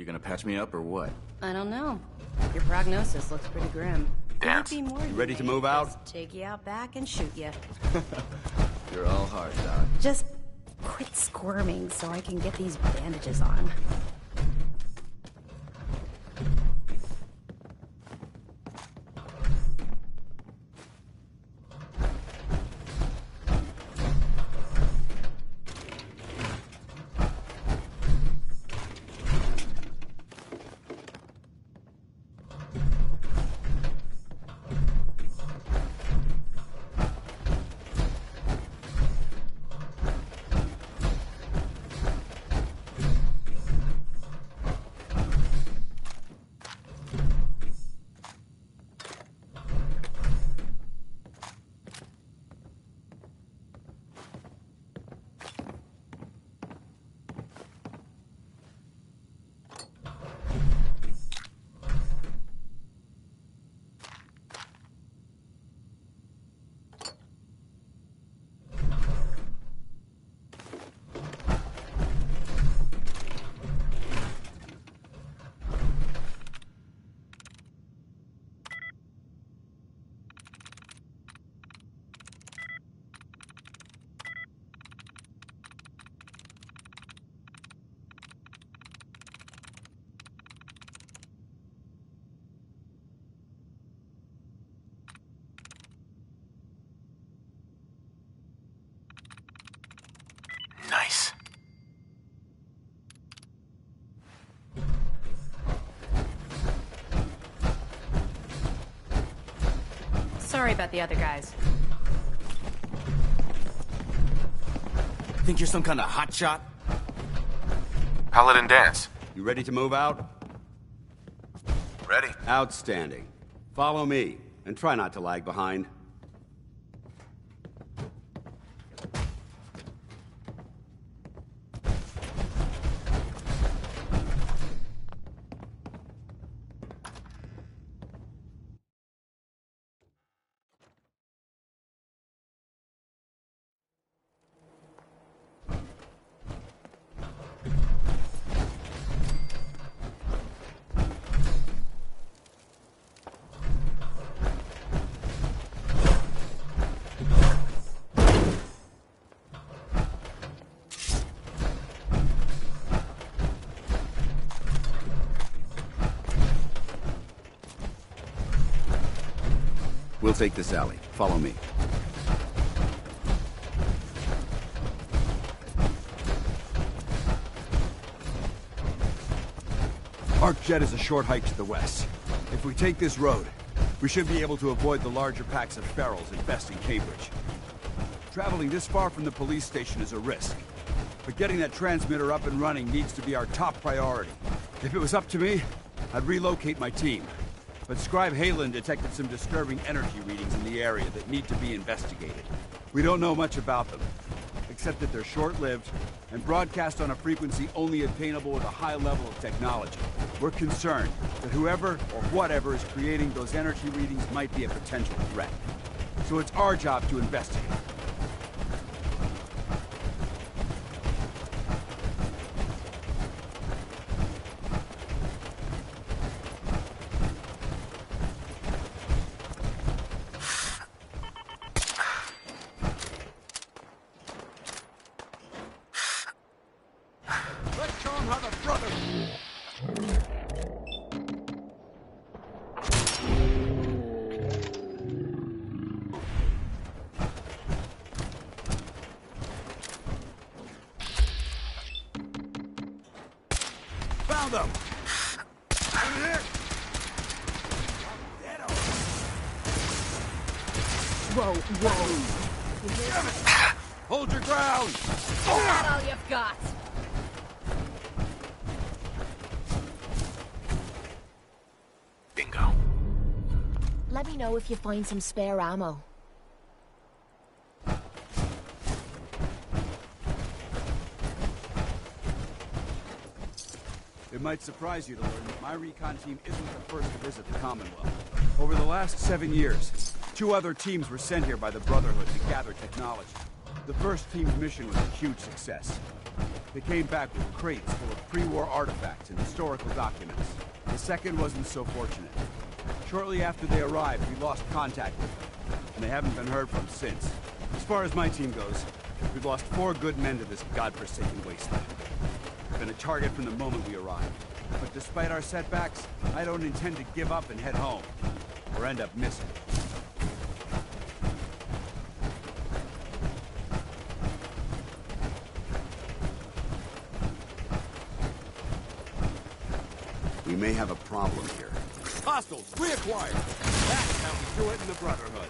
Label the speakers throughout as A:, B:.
A: you gonna patch me up or what?
B: I don't know. Your prognosis looks pretty grim.
C: Dance.
B: You
A: ready to move out?
B: Just take you out back and shoot you.
A: You're all heart, Doc.
B: Just quit squirming so I can get these bandages on.
C: Nice.
B: Sorry about the other guys.
A: Think you're some kind of hotshot?
C: Paladin Dance.
A: You ready to move out?
C: Ready?
A: Outstanding. Follow me, and try not to lag behind. We'll take this alley. Follow me.
D: Arcjet is a short hike to the west. If we take this road, we should be able to avoid the larger packs of ferals infesting Cambridge. Traveling this far from the police station is a risk, but getting that transmitter up and running needs to be our top priority. If it was up to me, I'd relocate my team. But Scribe Halen detected some disturbing energy readings in the area that need to be investigated. We don't know much about them, except that they're short-lived and broadcast on a frequency only obtainable with a high level of technology. We're concerned that whoever or whatever is creating those energy readings might be a potential threat. So it's our job to investigate. Found them!
B: Whoa, whoa.
D: Hold your ground!
B: Is that all you've got?
C: Bingo.
E: Let me know if you find some spare ammo.
D: It might surprise you to learn that my recon team isn't the first to visit the Commonwealth. Over the last 7 years, 2 other teams were sent here by the Brotherhood to gather technology. The first team's mission was a huge success. They came back with crates full of pre-war artifacts and historical documents. The second wasn't so fortunate. Shortly after they arrived, we lost contact with them, and they haven't been heard from since. As far as my team goes, we've lost 4 good men to this godforsaken wasteland. Been a target from the moment we arrived. But despite our setbacks, I don't intend to give up and head home, or end up missing.
A: We may have a problem here.
D: Hostiles, reacquired! That's how we do it in the Brotherhood.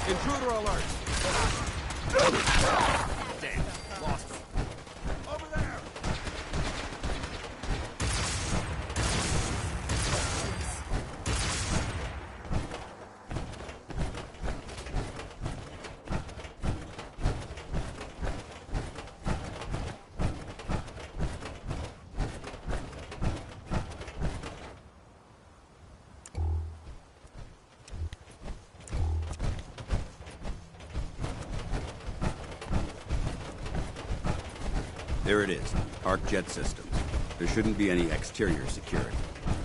D: Intruder alert! Damn, lost him. Over there!
A: There it is, Arc Jet Systems. There shouldn't be any exterior security,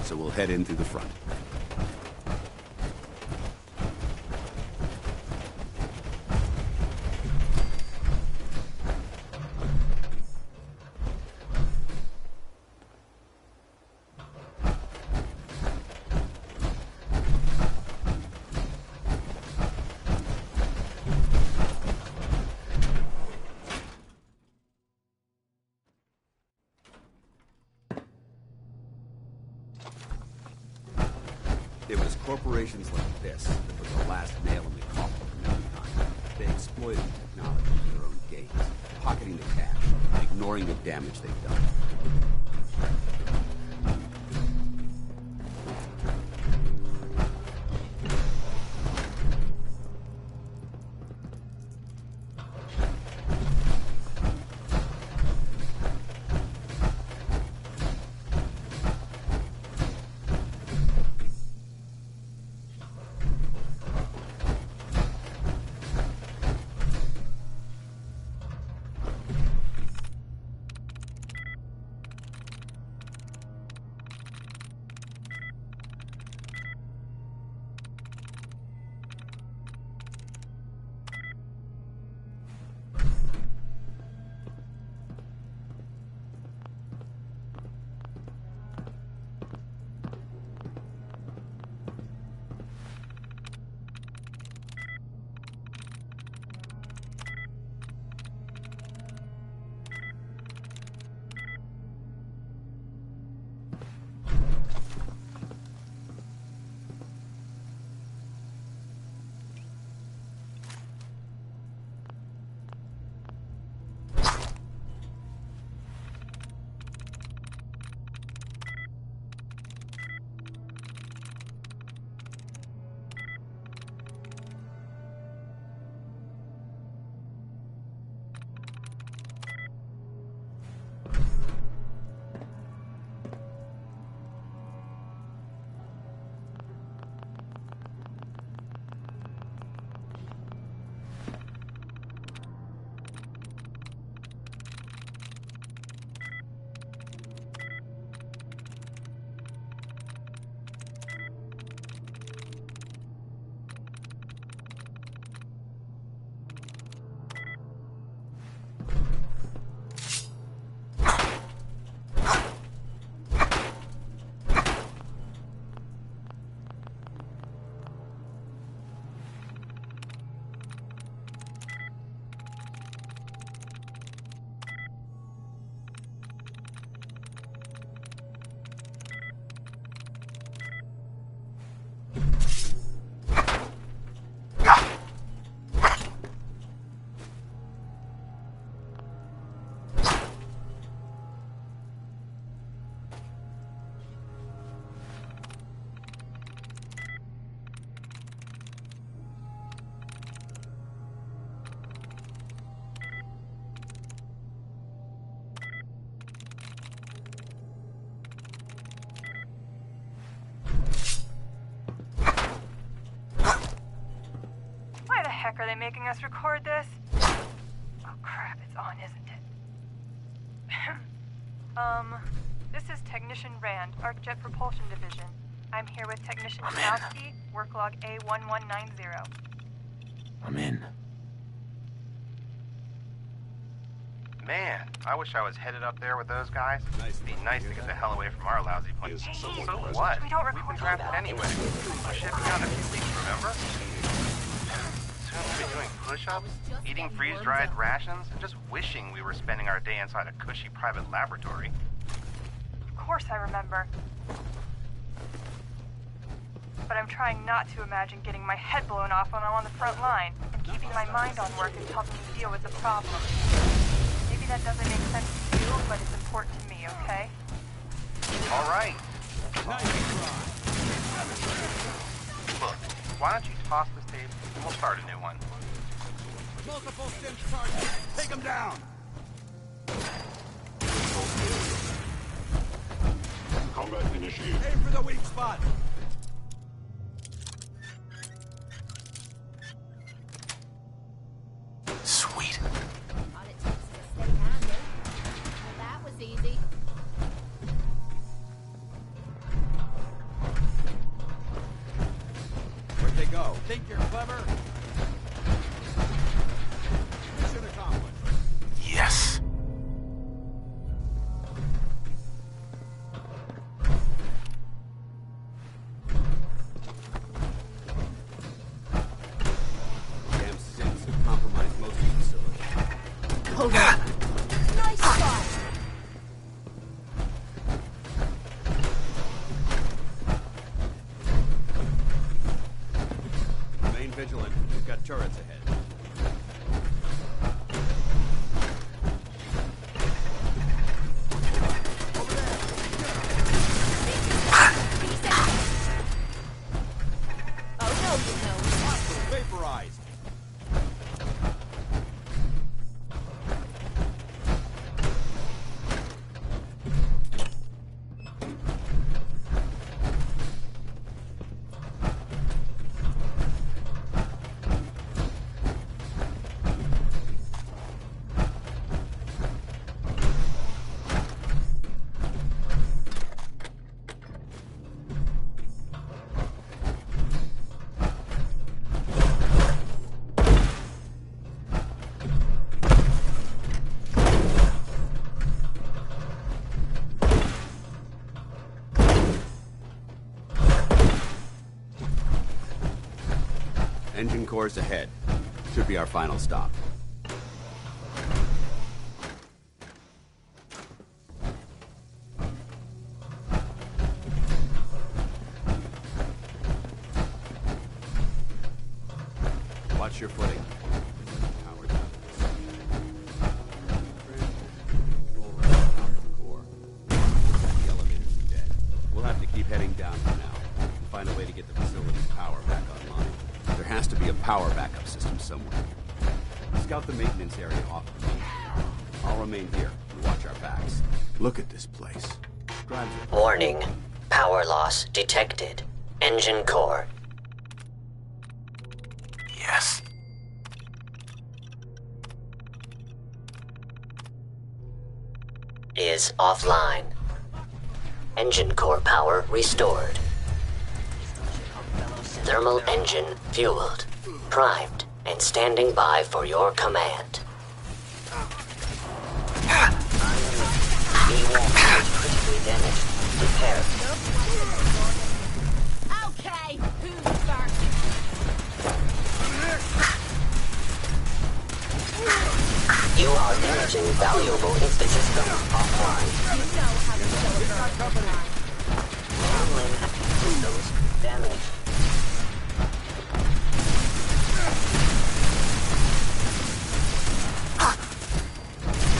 A: so we'll head in through the front. It was corporations like this that were the last nail in the coffin for mankind. They exploited technology for their own gains, pocketing the cash, ignoring the damage they've done.
F: making us record this? Oh crap, it's on, isn't it? This is Technician Rand, ArcJet Propulsion Division. I'm here with Technician Janowski, work log A1190.
C: I'm in.
G: Man, I wish I was headed up there with those guys. It'd be nice to get the hell away from our lousy place. So what?
F: We don't
G: We've
F: record
G: been drafted anyway. Our ship is out in a few weeks, remember? Soon we'll be doing push-ups, eating freeze-dried rations, and just wishing we were spending our day inside a cushy private laboratory.
F: Of course I remember. But I'm trying not to imagine getting my head blown off when I'm on the front line, and keeping my mind on work is helping me deal with the problem. Maybe that doesn't make sense to you, but it's important to me, okay?
G: All right. Look, why don't you toss this tape, and we'll start a new one.
D: Multiple stim charges. Take them down.
H: Combat initiated.
D: Aim for the weak spot.
C: Sweet.
E: All it takes is a steady hand, eh? Well, that was easy.
D: Where'd they go? Think you're clever? Mission accomplished.
C: Yes.
A: Damn Sims have compromised most of the facility.
E: Hold on. Nice spot.
D: Remain vigilant. We've got turrets ahead.
E: Oh, no, you know.
D: Vaporized.
A: Engine cores ahead. Should be our final stop. Watch your footing. Power down. Control right on top of the core. Looks like the elevators are dead. We'll have to keep heading down for now and find a way to get the facility's power back online. There has to be a power backup system somewhere. Scout the maintenance area off of me. I'll remain here and watch our backs. Look at this place. Drives it.
I: Warning. Power loss detected. Engine core
C: Yes.
I: is offline. Engine core power restored. Thermal engine fueled, primed, and standing by for your command. B1 is critically damaged. Repair.
E: Okay, who's first?
I: You are damaging valuable instasystem offline.
E: You know how to show a girl company.
I: Handling systems damaged.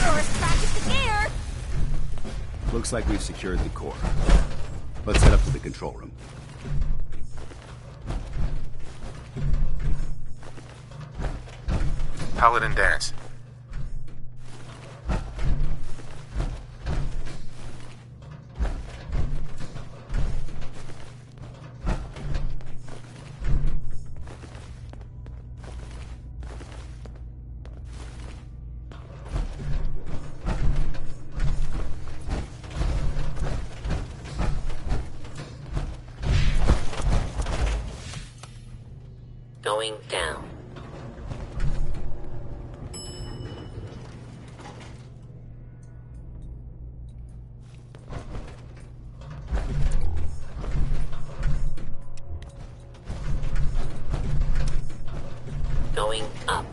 E: Let's practice the gear.
A: Looks like we've secured the core. Let's head up to the control room.
C: Paladin Dance.
I: Going down. Going up.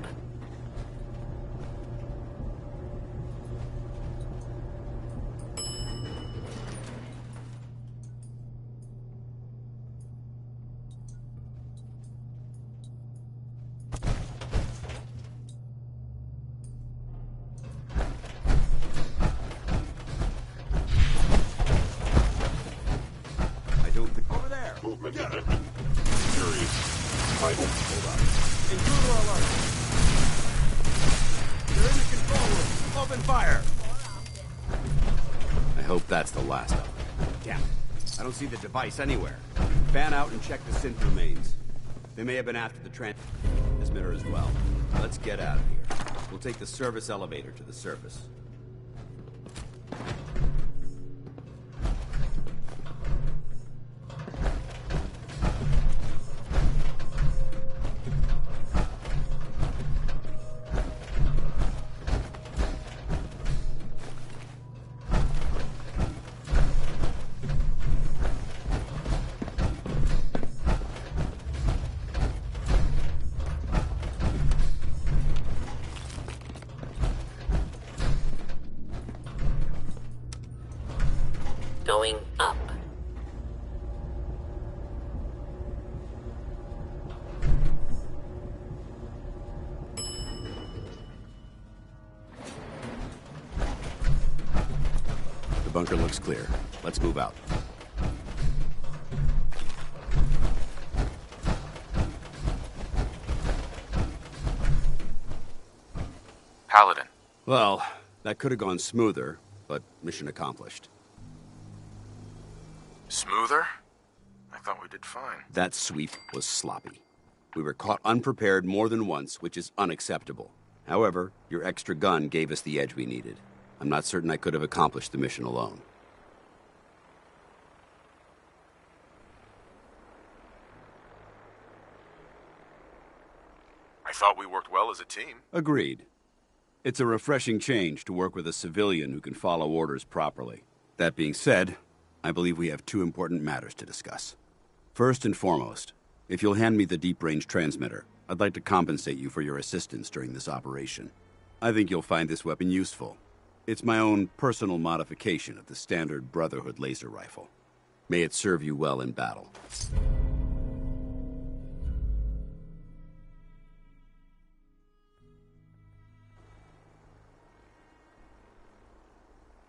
A: I don't think... Over there!
H: Movement detected. Serious. Vital.
A: Hold on. Intruder alert! They're in the control room. Open fire! I hope that's the last of them. Damn it. I don't see the device anywhere. Fan out and check the synth remains. They may have been after the transmitter as well. Let's get out of here. We'll take the service elevator to the surface.
I: Going up.
A: The bunker looks clear. Let's move out.
C: Paladin.
A: Well, that could have gone smoother, but mission accomplished.
C: Smoother? I thought we did fine.
A: That sweep was sloppy. We were caught unprepared more than once, which is unacceptable. However, your extra gun gave us the edge we needed. I'm not certain I could have accomplished the mission alone.
C: I thought we worked well as a team.
A: Agreed. It's a refreshing change to work with a civilian who can follow orders properly. That being said, I believe we have two important matters to discuss. First and foremost, if you'll hand me the deep-range transmitter, I'd like to compensate you for your assistance during this operation. I think you'll find this weapon useful. It's my own personal modification of the standard Brotherhood laser rifle. May it serve you well in battle.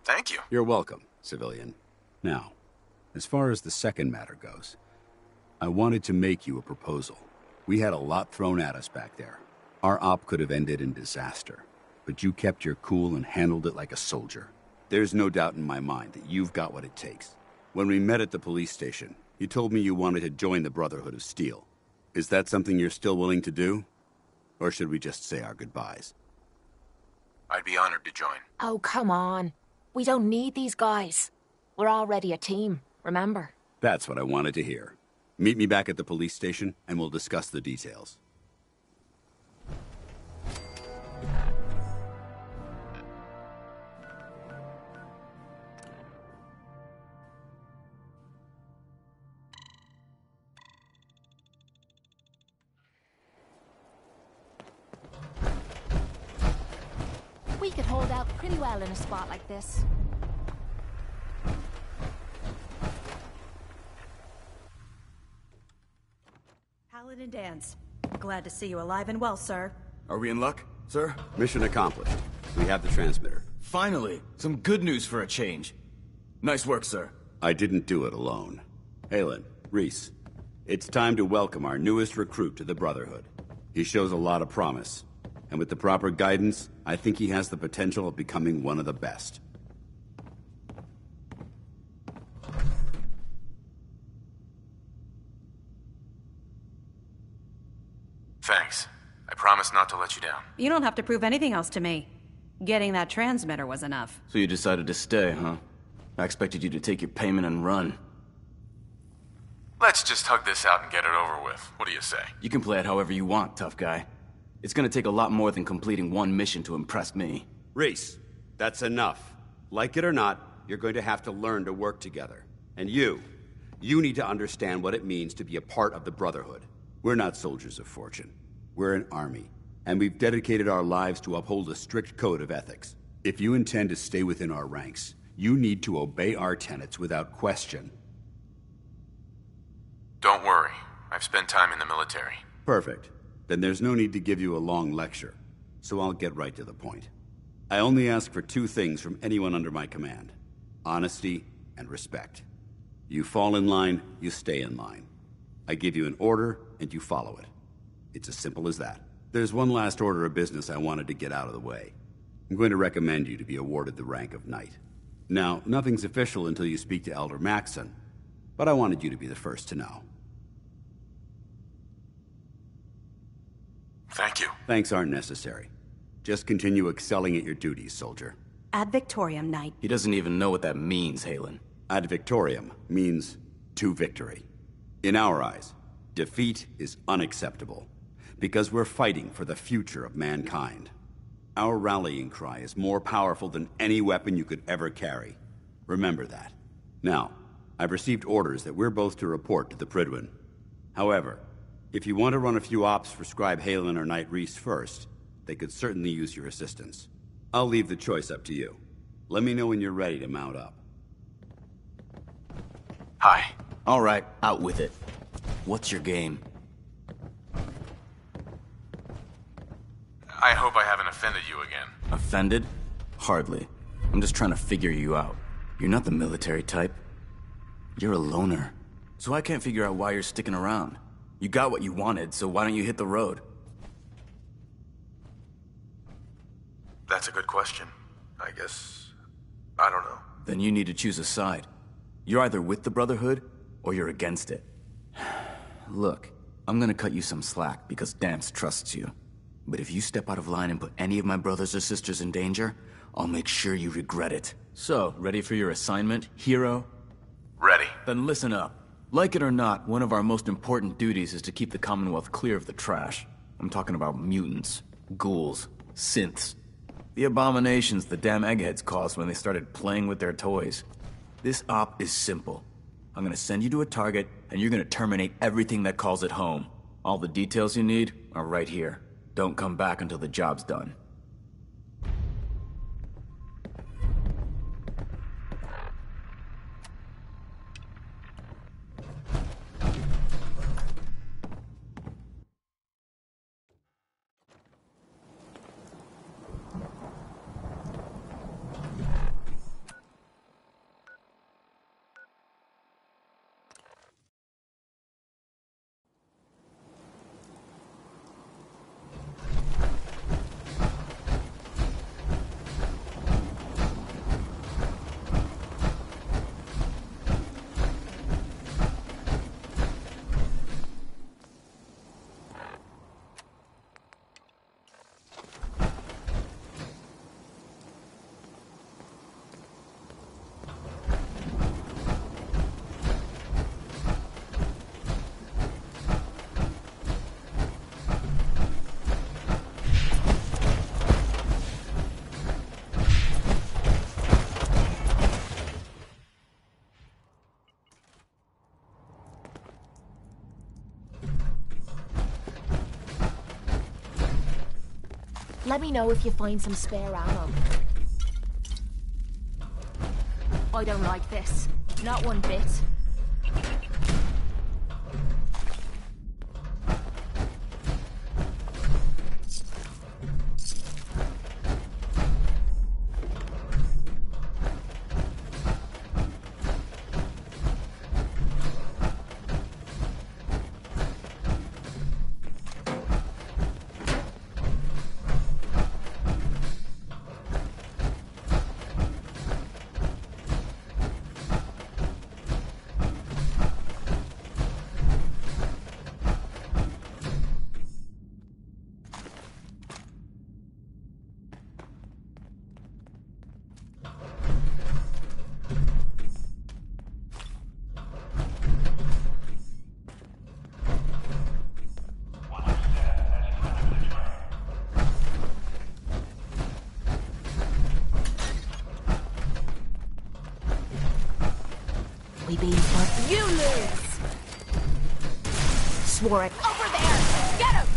C: Thank you.
A: You're welcome, civilian. Now, as far as the second matter goes, I wanted to make you a proposal. We had a lot thrown at us back there. Our op could have ended in disaster, but you kept your cool and handled it like a soldier. There's no doubt in my mind that you've got what it takes. When we met at the police station, you told me you wanted to join the Brotherhood of Steel. Is that something you're still willing to do? Or should we just say our goodbyes?
C: I'd be honored to join.
B: Oh, come on. We don't need these guys. We're already a team, remember?
A: That's what I wanted to hear. Meet me back at the police station, and we'll discuss the details.
B: We could hold out pretty well in a spot like this.
J: Paladin Danse. Glad to see you alive and well, sir.
K: Are we in luck, sir?
A: Mission accomplished. We have the transmitter.
K: Finally! Some good news for a change. Nice work, sir.
A: I didn't do it alone. Aylin, Reese, it's time to welcome our newest recruit to the Brotherhood. He shows a lot of promise, and with the proper guidance, I think he has the potential of becoming one of the best.
C: Thanks. I promise not to let you down.
J: You don't have to prove anything else to me. Getting that transmitter was enough.
K: So you decided to stay, huh? I expected you to take your payment and run.
C: Let's just hug this out and get it over with. What do you say?
K: You can play it however you want, tough guy. It's gonna take a lot more than completing one mission to impress me.
A: Reese, that's enough. Like it or not, you're going to have to learn to work together. And you need to understand what it means to be a part of the Brotherhood. We're not soldiers of fortune. We're an army, and we've dedicated our lives to uphold a strict code of ethics. If you intend to stay within our ranks, you need to obey our tenets without question.
C: Don't worry. I've spent time in the military.
A: Perfect. Then there's no need to give you a long lecture, so I'll get right to the point. I only ask for two things from anyone under my command: honesty and respect. You fall in line, you stay in line. I give you an order, and you follow it. It's as simple as that. There's one last order of business I wanted to get out of the way. I'm going to recommend you to be awarded the rank of Knight. Now, nothing's official until you speak to Elder Maxson, but I wanted you to be the first to know.
C: Thank you.
A: Thanks aren't necessary. Just continue excelling at your duties, soldier.
J: Ad Victoriam, Knight.
K: He doesn't even know what that means, Halen.
A: Ad Victoriam means to victory. In our eyes, defeat is unacceptable, because we're fighting for the future of mankind. Our rallying cry is more powerful than any weapon you could ever carry. Remember that. Now, I've received orders that we're both to report to the Prydwen. However, if you want to run a few ops for Scribe Halen or Knight Reese first, they could certainly use your assistance. I'll leave the choice up to you. Let me know when you're ready to mount up.
K: Hi. All right, out with it. What's your game?
C: I hope I haven't offended you again.
K: Offended? Hardly. I'm just trying to figure you out. You're not the military type. You're a loner. So I can't figure out why you're sticking around. You got what you wanted, so why don't you hit the road?
C: That's a good question. I guess... I don't know.
K: Then you need to choose a side. You're either with the Brotherhood, or you're against it. Look, I'm gonna cut you some slack because Danse trusts you. But if you step out of line and put any of my brothers or sisters in danger, I'll make sure you regret it. So, ready for your assignment, hero?
C: Ready.
K: Then listen up. Like it or not, one of our most important duties is to keep the Commonwealth clear of the trash. I'm talking about mutants, ghouls, synths. The abominations the damn eggheads caused when they started playing with their toys. This op is simple. I'm gonna send you to a target, and you're gonna terminate everything that calls it home. All the details you need are right here. Don't come back until the job's done.
B: Let me know if you find some spare ammo. I don't like this. Not one bit. we be, but
E: You lose!
B: swore it.
E: Over there! Get him!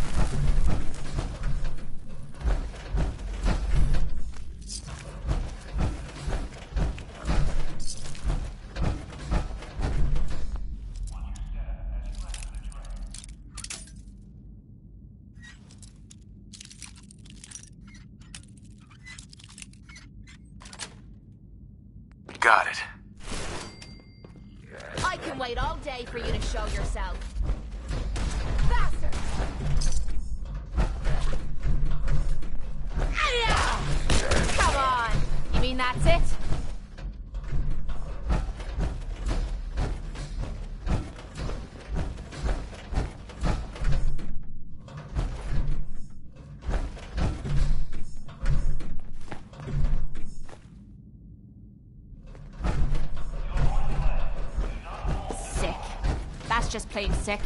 C: Got it.
E: I can wait all day for you to show yourself. Faster! Hiya! Come on! You mean that's it? Sick. That's just plain sick.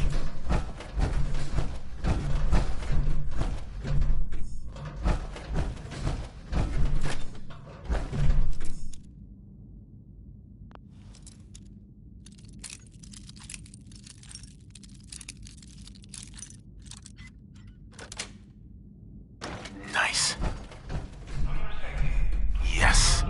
C: Nice. Yes.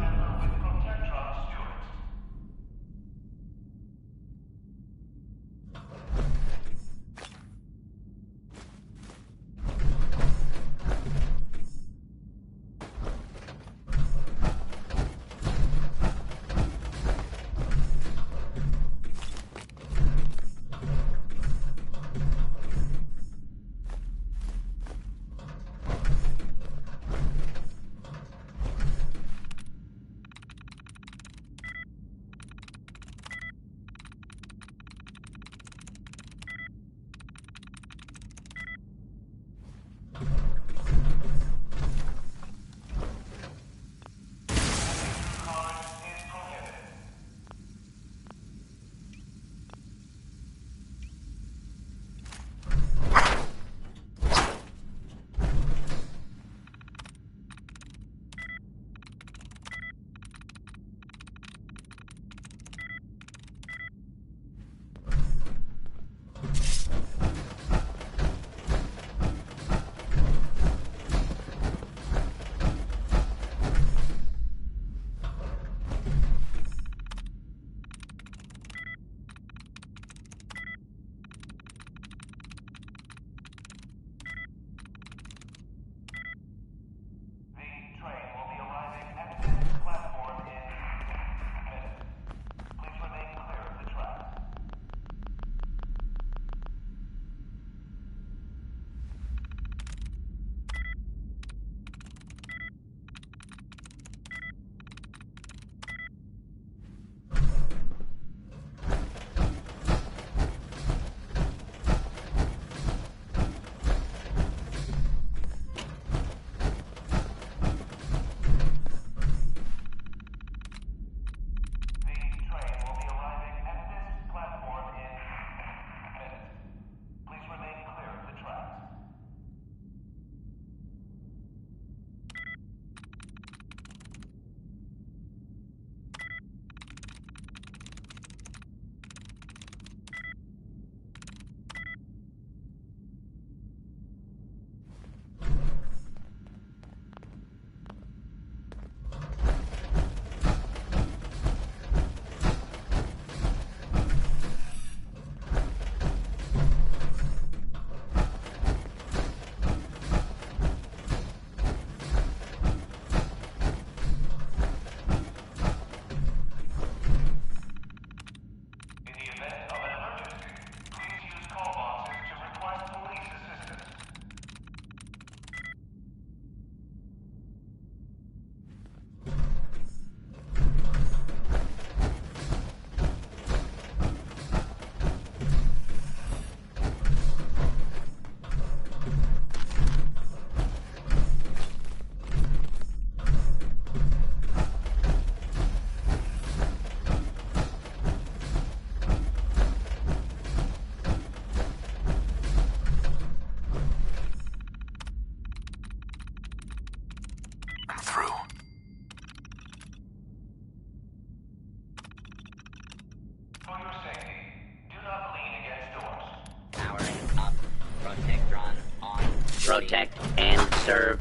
I: protect, and serve.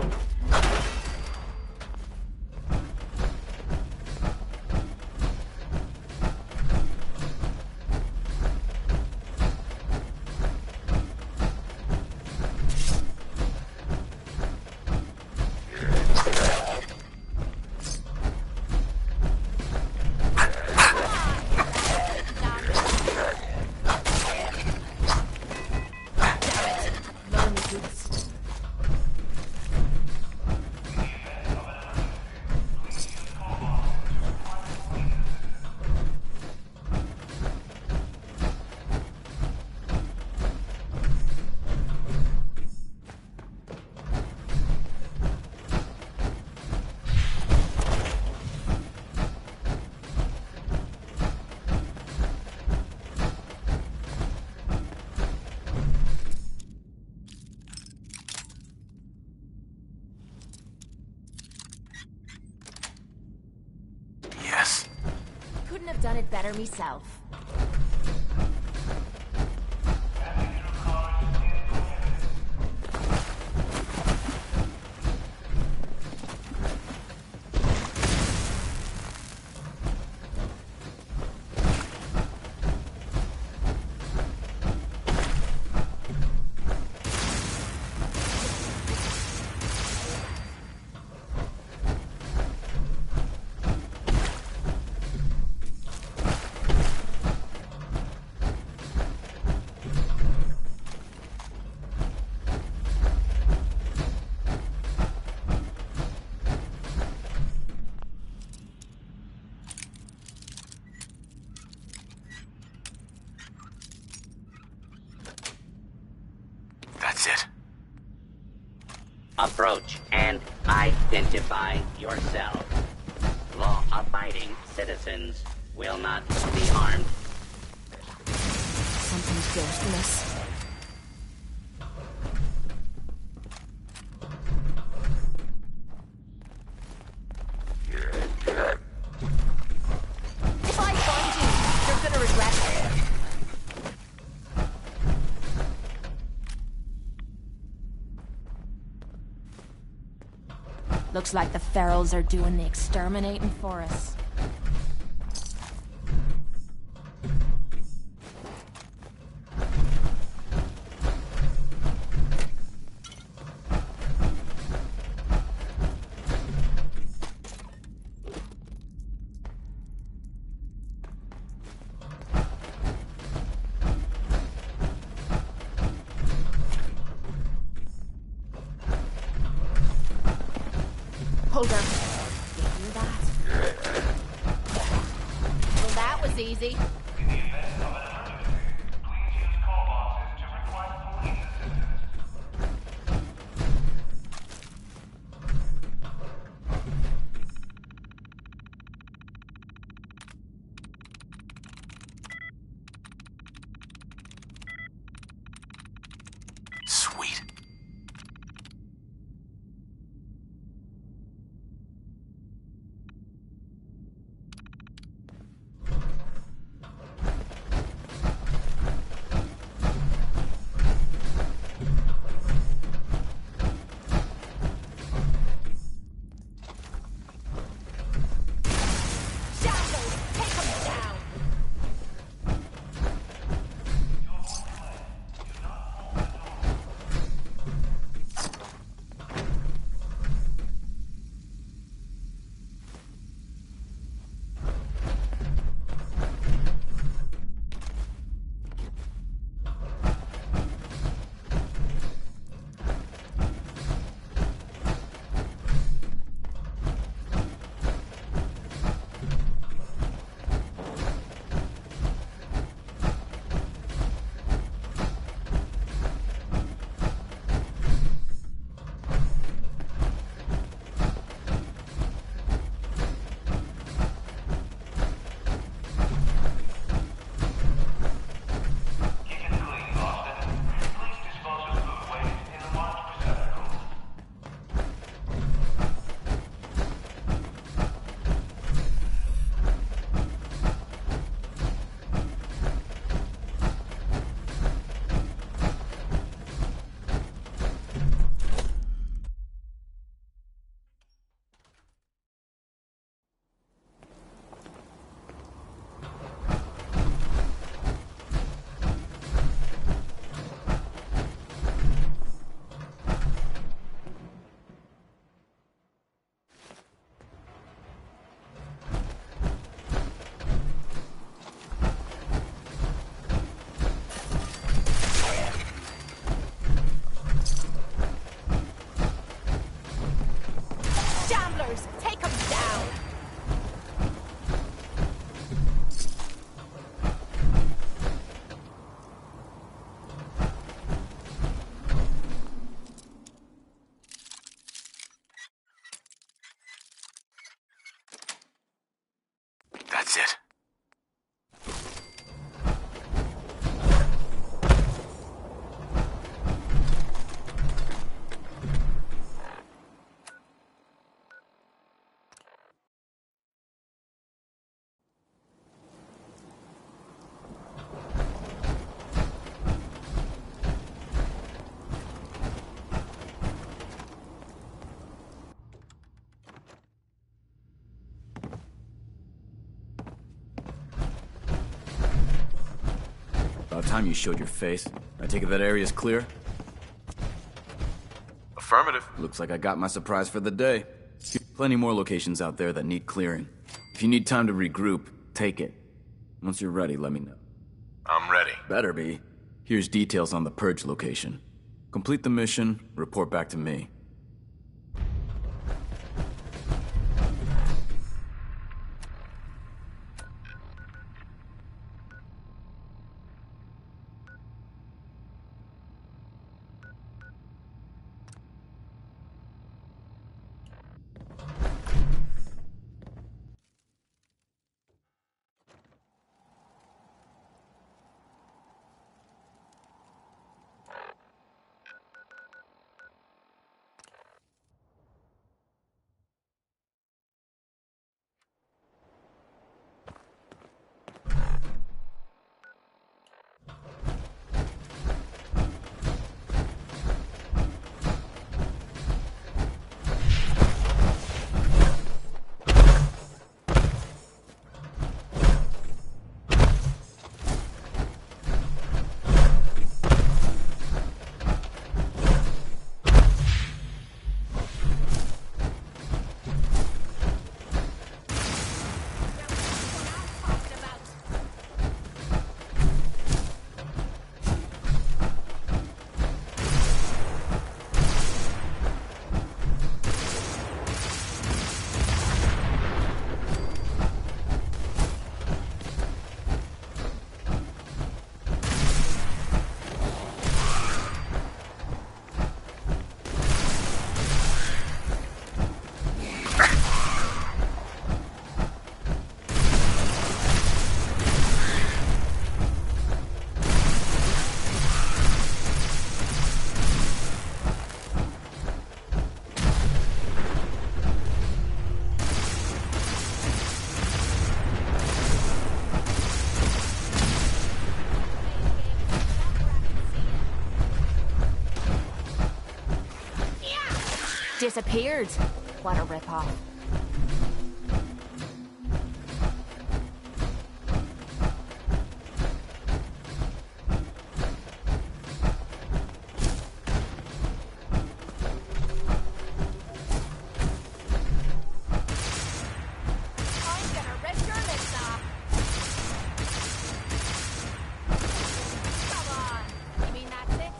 B: Couldn't have done it better myself.
C: That's it.
I: Approach and identify yourself. Law-abiding citizens will not be harmed.
B: Something's ghostless. If I find you, you're gonna regret it. Looks like the ferals are doing the exterminating for us. Hold on. You hear that?
E: Well, that was easy.
C: Sweet.
K: That's it. About time you showed your face. I take it that area's clear?
C: Affirmative.
K: Looks like I got my surprise for the day. Plenty more locations out there that need clearing. If you need time to regroup, take it. Once you're ready, let me know.
C: I'm ready.
K: Better be. Here's details on the Purge location. Complete the mission, report back to me.
B: Disappeared. What a ripoff.
E: I'm gonna rip your lips off. Come on. You mean that's it?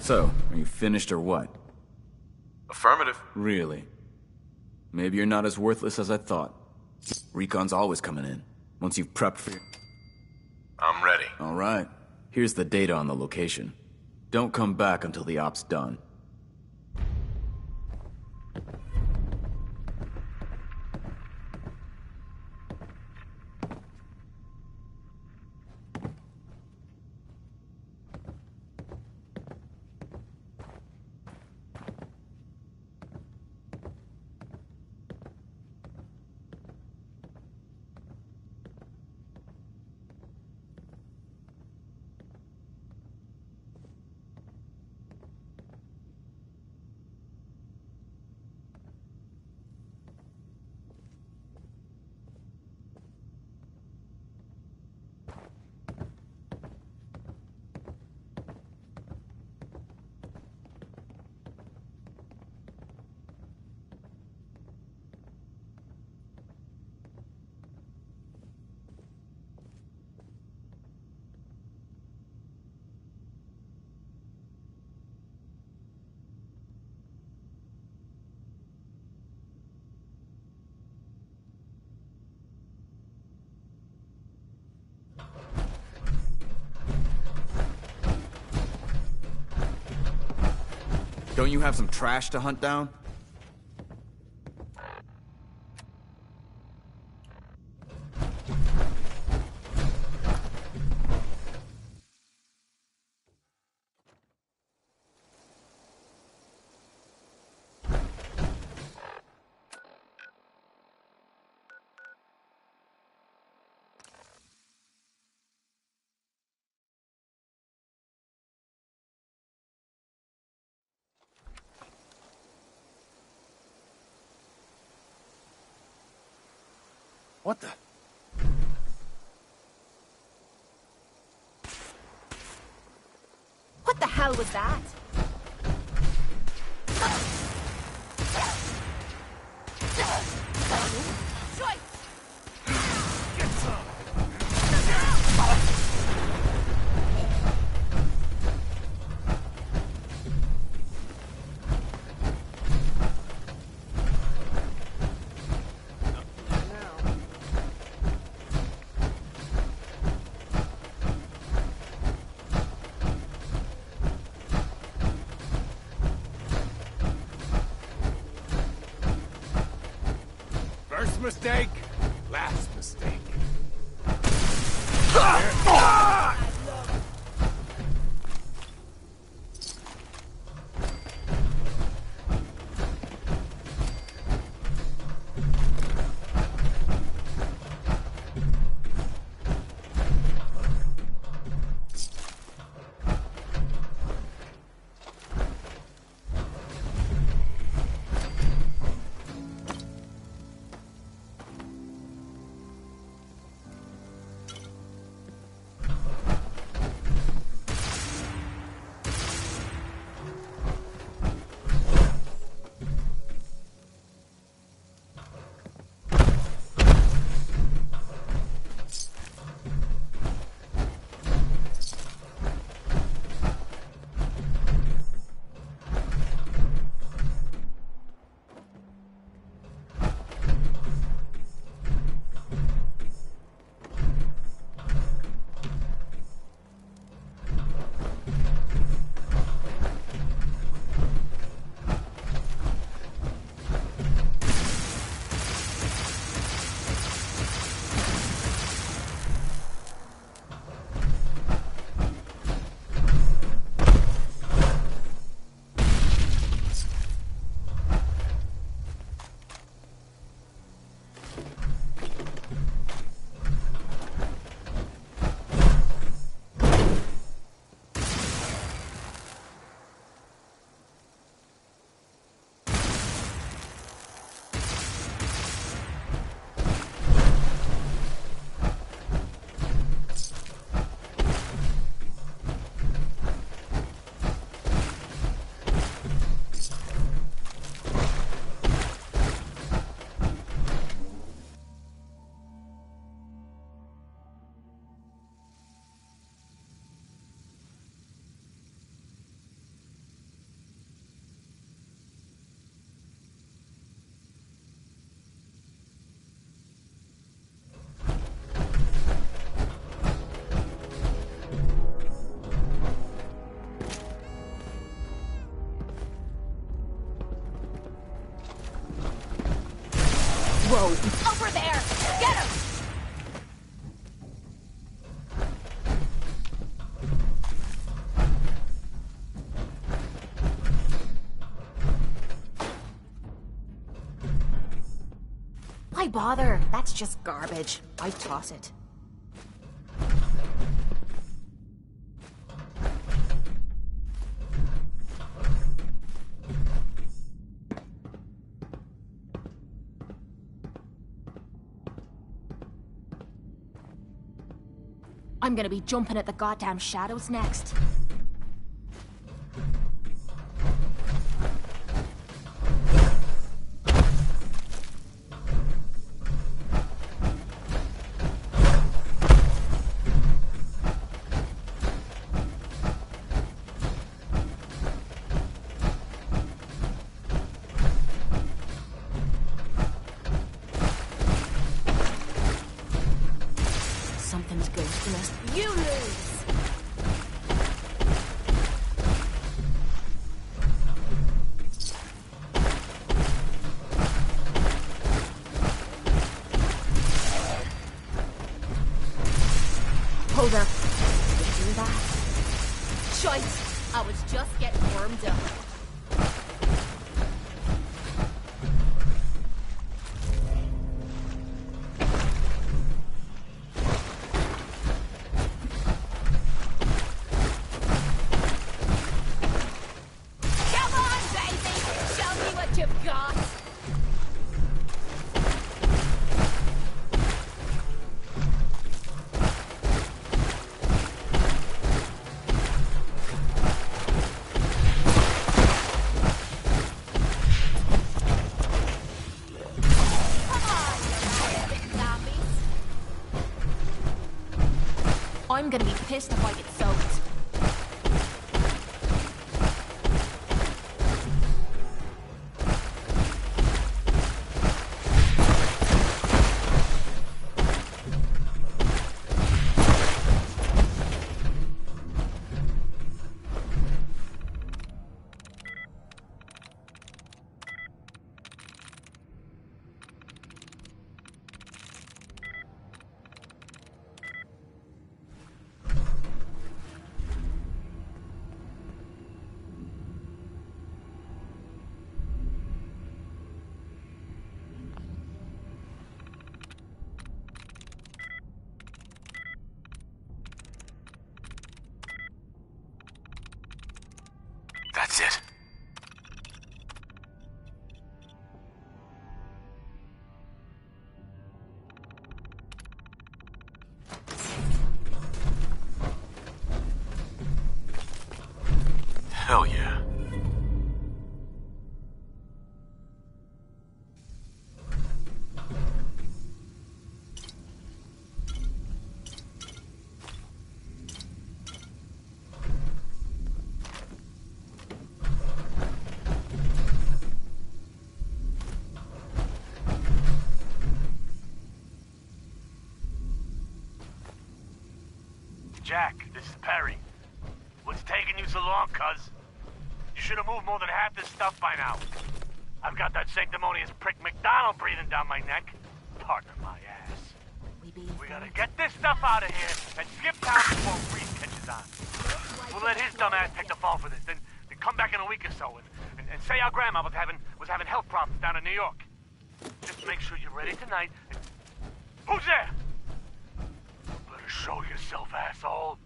K: So, are you finished or what?
C: Affirmative.
K: Really? Maybe you're not as worthless as I thought. Recon's always coming in, once you've prepped for your...
C: I'm ready.
K: Alright. Here's the data on the location. Don't come back until the op's done. Don't you have some trash to hunt down?
D: What the?
E: What the hell was that?
D: First mistake, last mistake.
B: Whoa! Over there! Get him! Why bother? That's just garbage. I'd toss it. I'm gonna be jumping at the goddamn shadows next. Something's ghosting us. You lose! Hold up. Did you do that?
E: Shite! I was just getting warmed up. Come on, baby! Show me what you've got!
B: I'm gonna be pissed if I get soaked.
C: That's it. Hell yeah.
L: Jack, this is Perry. What's taking you so long, cuz? You should have moved more than half this stuff by now. I've got that sanctimonious prick McDonald breathing down my neck. Partner my ass. We gotta get this stuff out of here and skip town before Reese catches on. We'll let his dumb ass take the fall for this, then come back in a week or so and say our grandma was having health problems down in New York. Just make sure you're ready tonight. Who's there? Better show yourself, asshole.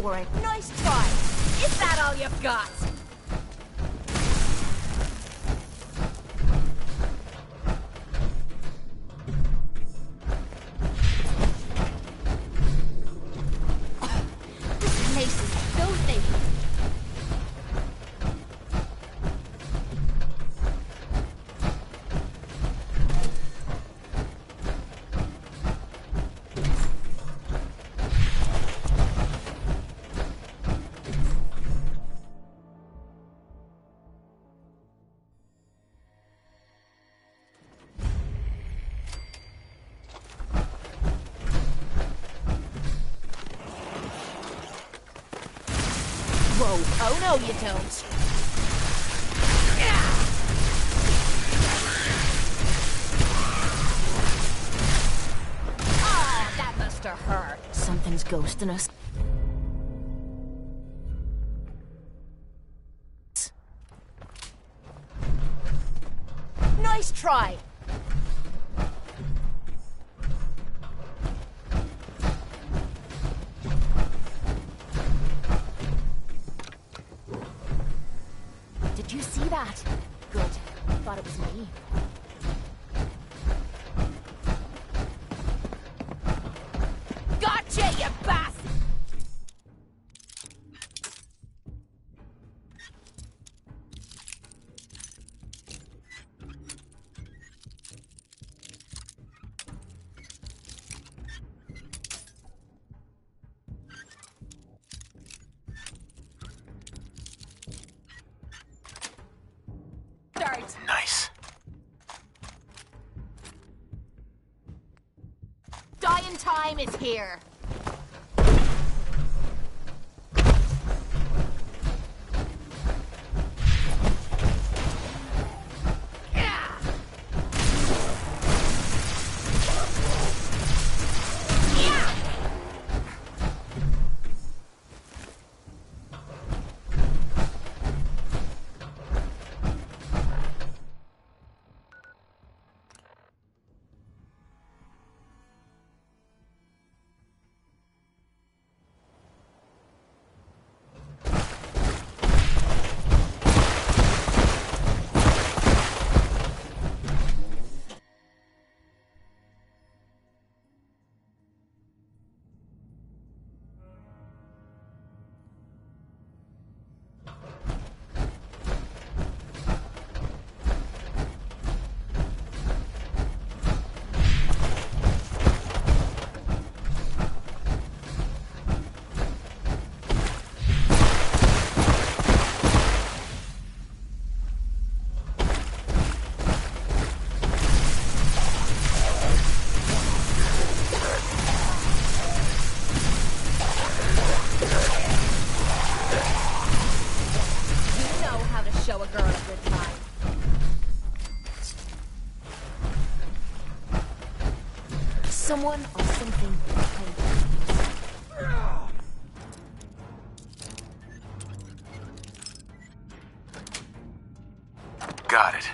E: for it. Nice try. Is that all you've got? This place is filthy. Whoa. Oh no, you don't. Oh, that must have hurt.
B: Something's ghosting us.
E: Nice try.
B: Did you see that? Good. Thought it was me.
E: Gotcha, you bastard!
K: Nice.
E: Dying time is here. Show a girl a good time.
B: Someone or something.
K: Got it.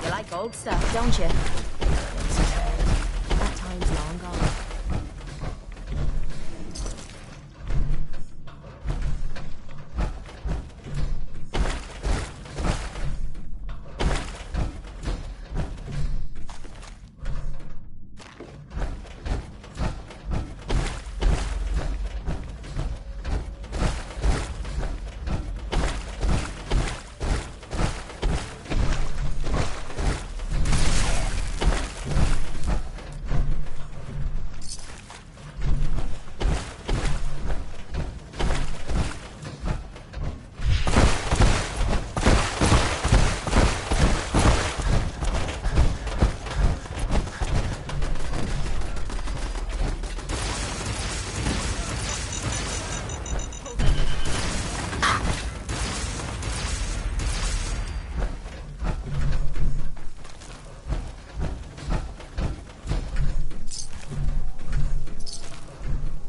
B: You like old stuff, don't you? That time's long gone.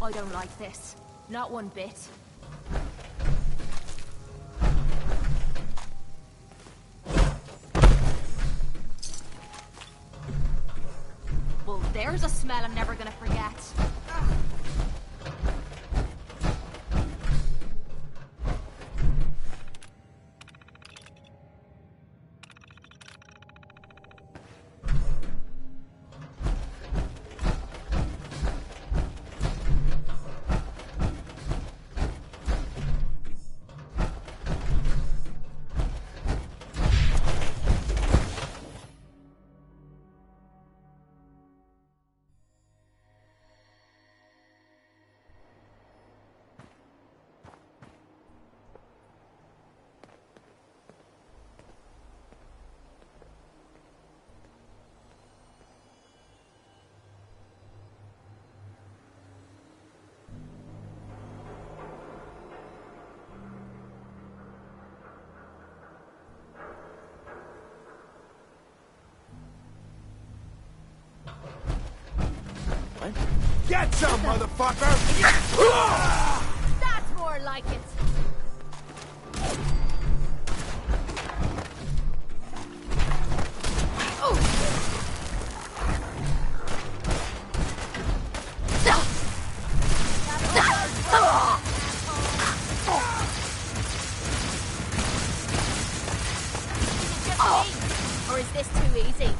E: I don't like this. Not one bit. Well, there's a smell I'm never gonna forget.
D: Get some, motherfucker!
E: That's more like it. Or is this too easy?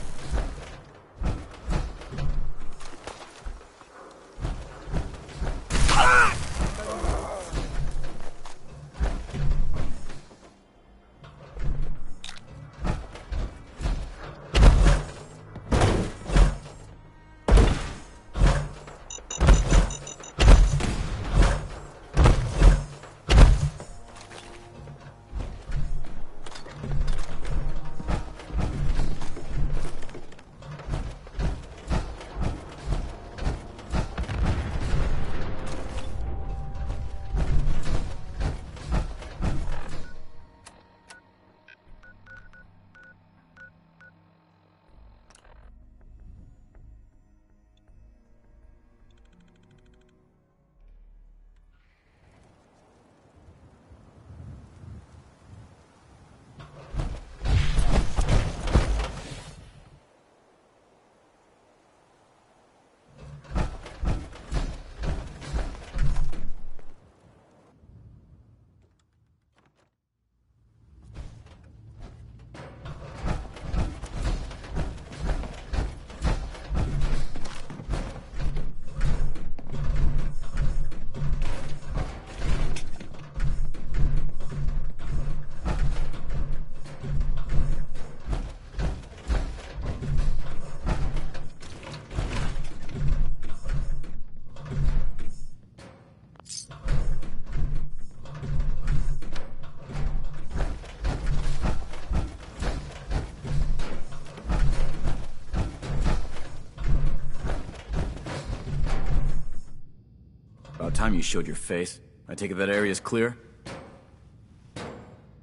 K: About time you showed your face. I take it that area's clear?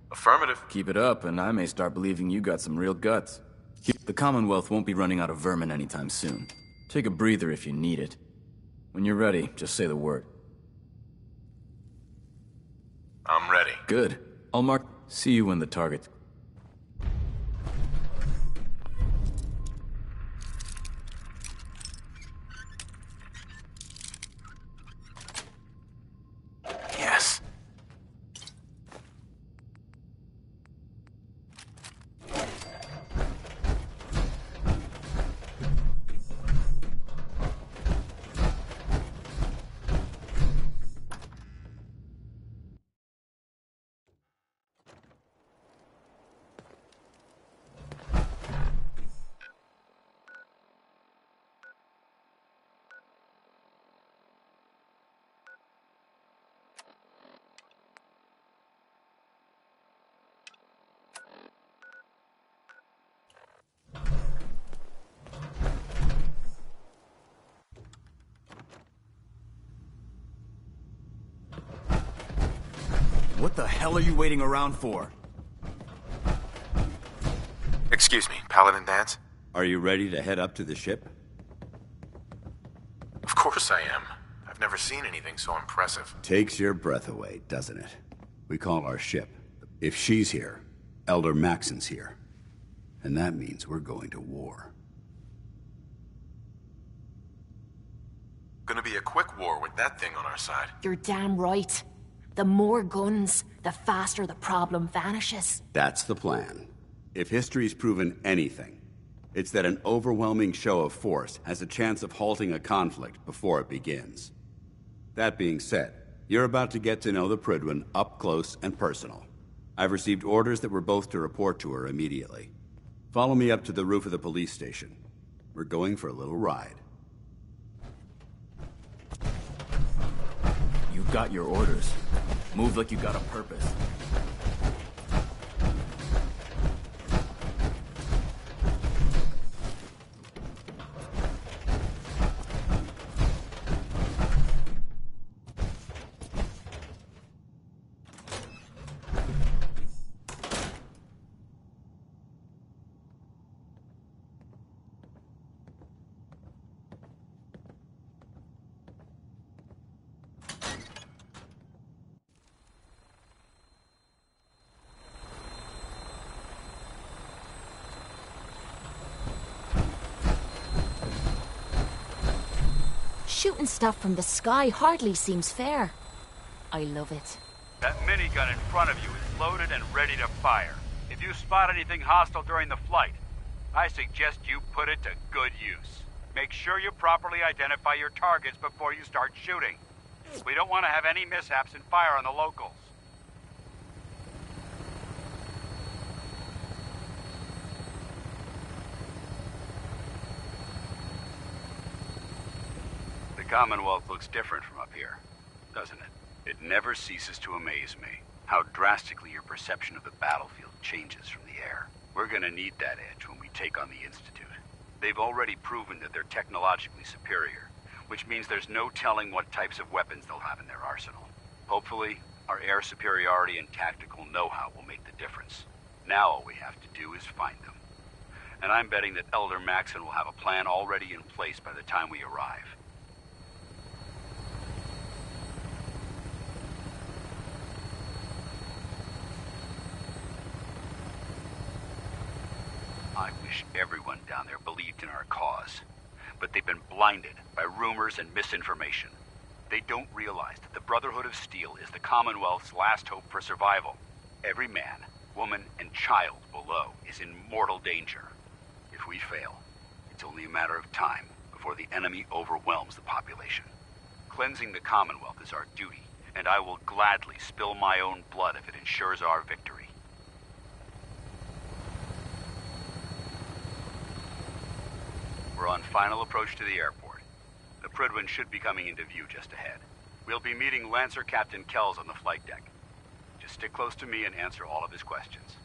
C: Affirmative.
K: Keep it up, and I may start believing you got some real guts. The Commonwealth won't be running out of vermin anytime soon. Take a breather if you need it. When you're ready, just say the word.
C: I'm ready.
K: Good. I'll mark... See you when the target...
C: Yes.
K: What the hell are you waiting around for?
C: Excuse me, Paladin Danse?
D: Are you ready to head up to the ship?
C: Of course I am. I've never seen anything so impressive.
D: Takes your breath away, doesn't it? We call our ship. If she's here, Elder Maxson's here. And that means we're going to war.
C: Gonna be a quick war with that thing on our side.
B: You're damn right. The more guns, the faster the problem vanishes.
D: That's the plan. If history's proven anything, it's that an overwhelming show of force has a chance of halting a conflict before it begins. That being said, you're about to get to know the Prydwen up close and personal. I've received orders that we're both to report to her immediately. Follow me up to the roof of the police station. We're going for a little ride.
K: You got your orders. Move like you got a purpose.
B: shooting stuff from the sky hardly seems fair. I love it.
D: That minigun in front of you is loaded and ready to fire. If you spot anything hostile during the flight, I suggest you put it to good use. Make sure you properly identify your targets before you start shooting. We don't want to have any mishaps and fire on the locals. The Commonwealth looks different from up here, doesn't it? It never ceases to amaze me how drastically your perception of the battlefield changes from the air. We're gonna need that edge when we take on the Institute. They've already proven that they're technologically superior, which means there's no telling what types of weapons they'll have in their arsenal. Hopefully, our air superiority and tactical know-how will make the difference. Now all we have to do is find them. And I'm betting that Elder Maxson will have a plan already in place by the time we arrive. I wish everyone down there believed in our cause, but they've been blinded by rumors and misinformation. They don't realize that the Brotherhood of Steel is the Commonwealth's last hope for survival. Every man, woman, and child below is in mortal danger. If we fail, it's only a matter of time before the enemy overwhelms the population. Cleansing the Commonwealth is our duty, and I will gladly spill my own blood if it ensures our victory. We're on final approach to the airport. The Prydwen should be coming into view just ahead. We'll be meeting Lancer Captain Kells on the flight deck. Just stick close to me and answer all of his questions.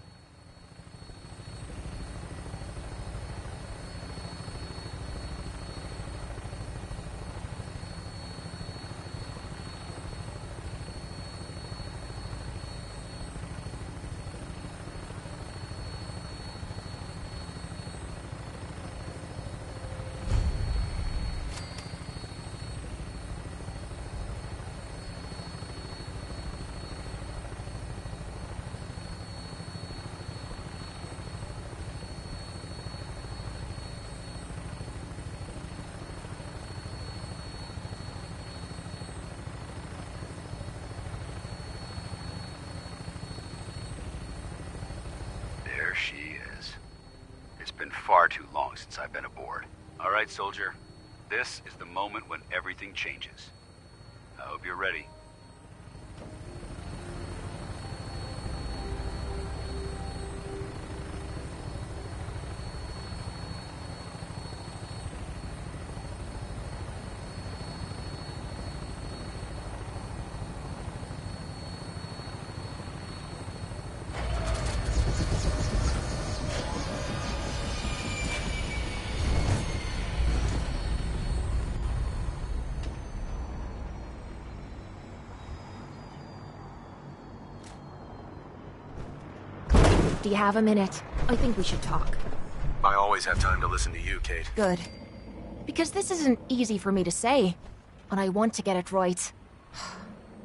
D: There she is. It's been far too long since I've been aboard. All right, soldier. This is the moment when everything changes. I hope you're ready.
B: Do you have a minute? I think we should talk.
C: I always have time to listen to you, Kate.
B: Good. Because this isn't easy for me to say, but I want to get it right.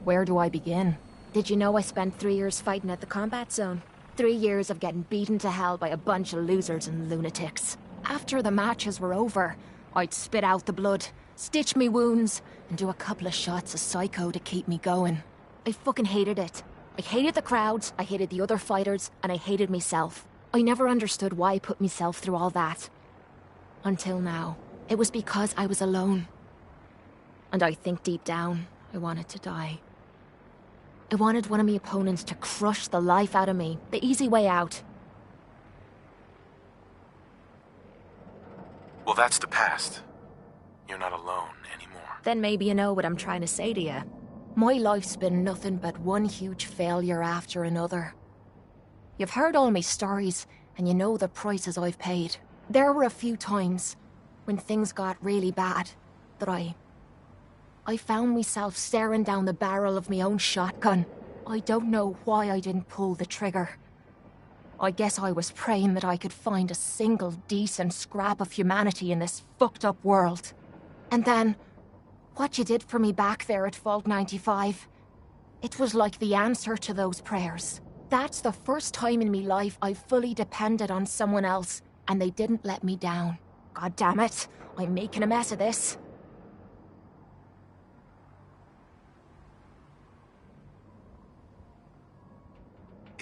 B: Where do I begin? Did you know I spent 3 years fighting at the combat zone? 3 years of getting beaten to hell by a bunch of losers and lunatics. After the matches were over, I'd spit out the blood, stitch me wounds, and do a couple of shots of Psycho to keep me going. I fucking hated it. I hated the crowds, I hated the other fighters, and I hated myself. I never understood why I put myself through all that. Until now. It was because I was alone. And I think deep down, I wanted to die. I wanted one of my opponents to crush the life out of me, the easy way out.
C: Well, that's the past. You're not alone anymore.
B: Then maybe you know what I'm trying to say to you. My life's been nothing but one huge failure after another. You've heard all my stories, and you know the prices I've paid. There were a few times, when things got really bad, that I found myself staring down the barrel of my own shotgun. I don't know why I didn't pull the trigger. I guess I was praying that I could find a single decent scrap of humanity in this fucked up world. And then, what you did for me back there at Vault 95, it was like the answer to those prayers. That's the first time in me life I've fully depended on someone else, and they didn't let me down. God damn it, I'm making a mess of this.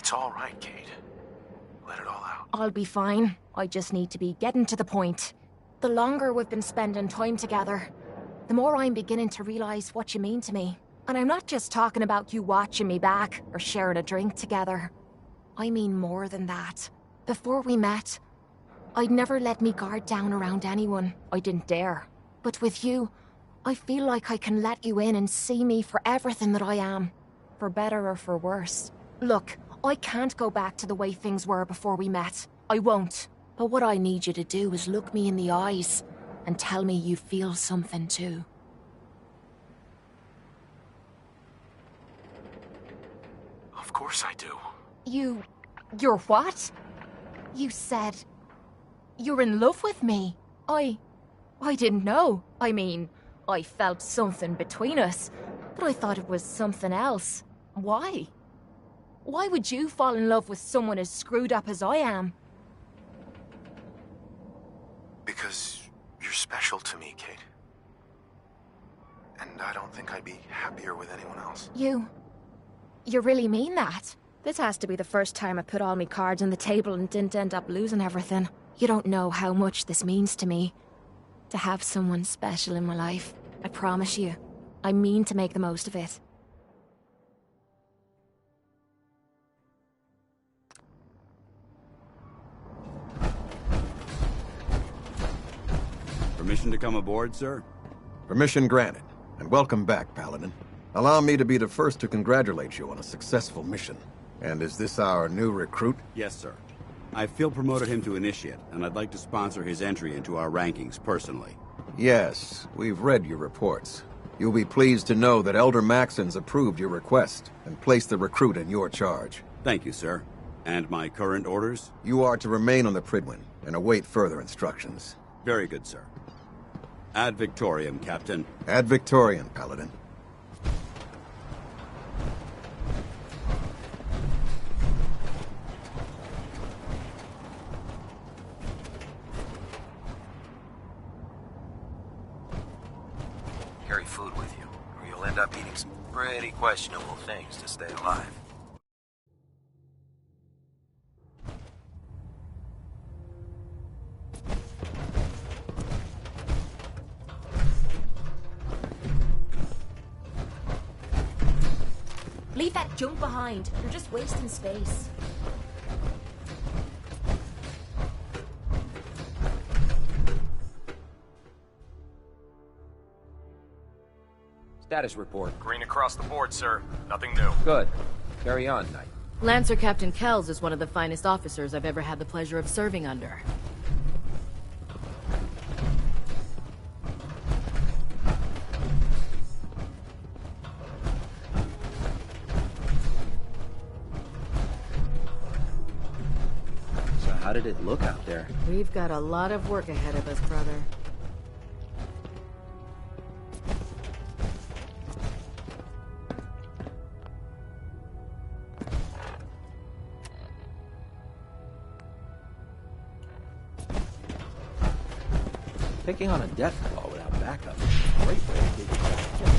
C: It's all right, Kate. Let it all out.
B: I'll be fine. I just need to be getting to the point. The longer we've been spending time together, the more I'm beginning to realize what you mean to me. And I'm not just talking about you watching me back or sharing a drink together. I mean more than that. Before we met, I'd never let me guard down around anyone. I didn't dare. But with you, I feel like I can let you in and see me for everything that I am. For better or for worse. Look, I can't go back to the way things were before we met. I won't. But what I need you to do is look me in the eyes and tell me you feel something too.
C: Of course I do.
B: You're what? You said you're in love with me. I didn't know. I mean, I felt something between us, but I thought it was something else. Why? Why would you fall in love with someone as screwed up as I am?
C: Because you're special to me, Kate. And I don't think I'd be happier with anyone else.
B: You really mean that? This has to be the first time I put all my cards on the table and didn't end up losing everything. You don't know how much this means to me. To have someone special in my life. I promise you. I mean to make the most of it.
D: Permission to come aboard, sir?
M: Permission granted, and welcome back, Paladin. Allow me to be the first to congratulate you on a successful mission. And is this our new recruit?
D: Yes, sir. I feel promoted him to initiate, and I'd like to sponsor his entry into our rankings personally.
M: Yes, we've read your reports. You'll be pleased to know that Elder Maxon's approved your request and placed the recruit in your charge.
D: Thank you, sir. And my current orders?
M: You are to remain on the Prydwen and await further instructions.
D: Very good, sir. Ad Victoriam, Captain.
M: Ad Victoriam, Paladin.
C: Carry food with you, or you'll end up eating some pretty questionable things to stay alive.
B: Leave that junk behind. You're just wasting space.
N: Status report.
O: Green across the board, sir. Nothing new.
N: Good. Carry on, Knight.
P: Lancer Captain Kells is one of the finest officers I've ever had the pleasure of serving under.
N: So how did it look out there?
P: We've got a lot of work ahead of us, brother.
N: Picking on a death claw without backup is a great way to get yourself killed.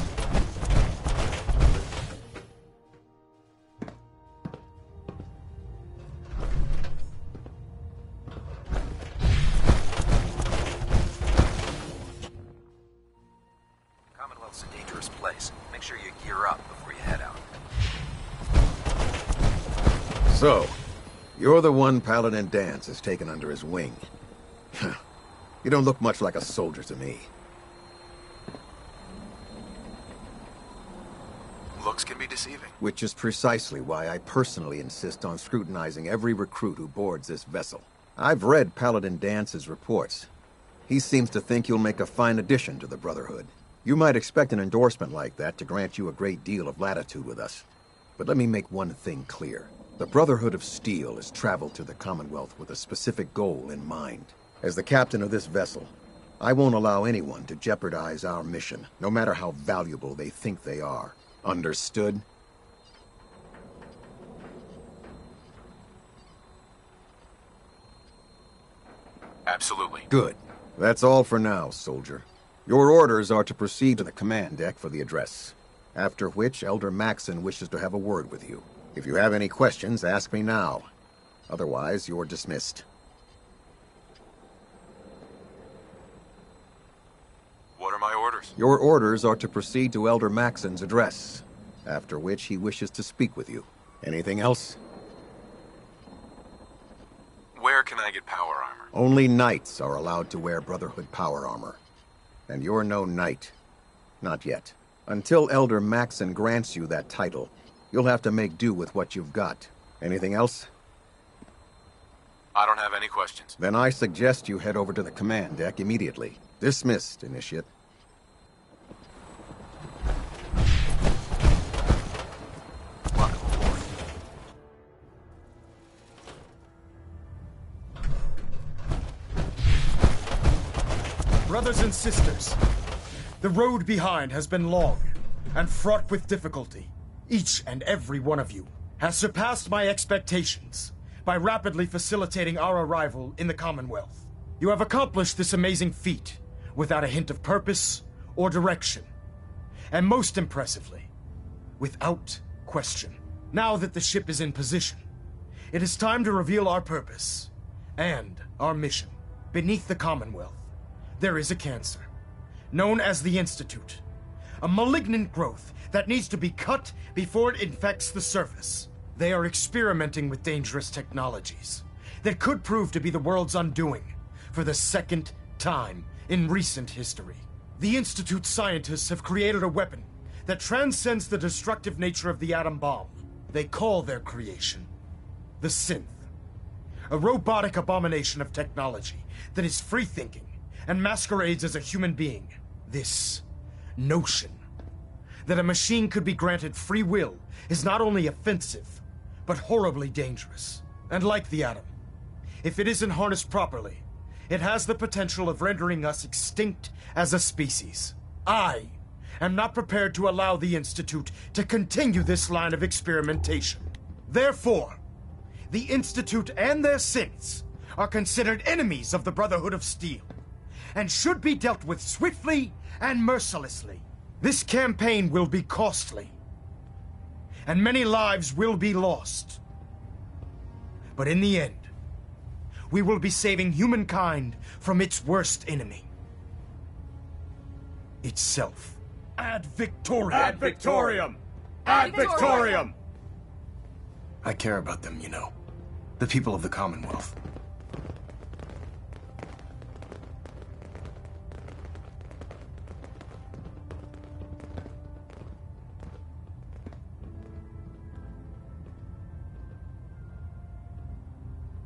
C: Commonwealth's a dangerous place. Make sure you gear up before you head out.
M: So, you're the one Paladin Danse has taken under his wing. You don't look much like a soldier to me.
C: Looks can be deceiving.
M: Which is precisely why I personally insist on scrutinizing every recruit who boards this vessel. I've read Paladin Dance's reports. He seems to think you'll make a fine addition to the Brotherhood. You might expect an endorsement like that to grant you a great deal of latitude with us. But let me make one thing clear. The Brotherhood of Steel has traveled to the Commonwealth with a specific goal in mind. As the captain of this vessel, I won't allow anyone to jeopardize our mission, no matter how valuable they think they are. Understood?
C: Absolutely.
M: Good. That's all for now, soldier. Your orders are to proceed to the command deck for the address, after which Elder Maxon wishes to have a word with you. If you have any questions, ask me now. Otherwise, you're dismissed.
C: What are my orders?
M: Your orders are to proceed to Elder Maxon's address, after which he wishes to speak with you. Anything else?
C: Where can I get power armor?
M: Only knights are allowed to wear Brotherhood power armor. And you're no knight. Not yet. Until Elder Maxon grants you that title, you'll have to make do with what you've got. Anything else?
C: I don't have any questions.
M: Then I suggest you head over to the command deck immediately. Dismissed, Initiate.
Q: Brothers and sisters, the road behind has been long and fraught with difficulty. Each and every one of you has surpassed my expectations by rapidly facilitating our arrival in the Commonwealth. You have accomplished this amazing feat without a hint of purpose or direction, and most impressively, without question. Now that the ship is in position, it is time to reveal our purpose and our mission. Beneath the Commonwealth, there is a cancer, known as the Institute. A malignant growth that needs to be cut before it infects the surface. They are experimenting with dangerous technologies that could prove to be the world's undoing for the second time in recent history. The Institute scientists have created a weapon that transcends the destructive nature of the atom bomb. They call their creation the Synth, a robotic abomination of technology that is free-thinking and masquerades as a human being. This notion that a machine could be granted free will is not only offensive, but horribly dangerous. And like the atom, if it isn't harnessed properly, it has the potential of rendering us extinct as a species. I am not prepared to allow the Institute to continue this line of experimentation. Therefore, the Institute and their synths are considered enemies of the Brotherhood of Steel, and should be dealt with swiftly and mercilessly. This campaign will be costly, and many lives will be lost. But in the end, we will be saving humankind from its worst enemy. Itself. Ad Victoriam!
L: Ad Victoriam! Ad Victoriam!
Q: I care about them, you know. The people of the Commonwealth.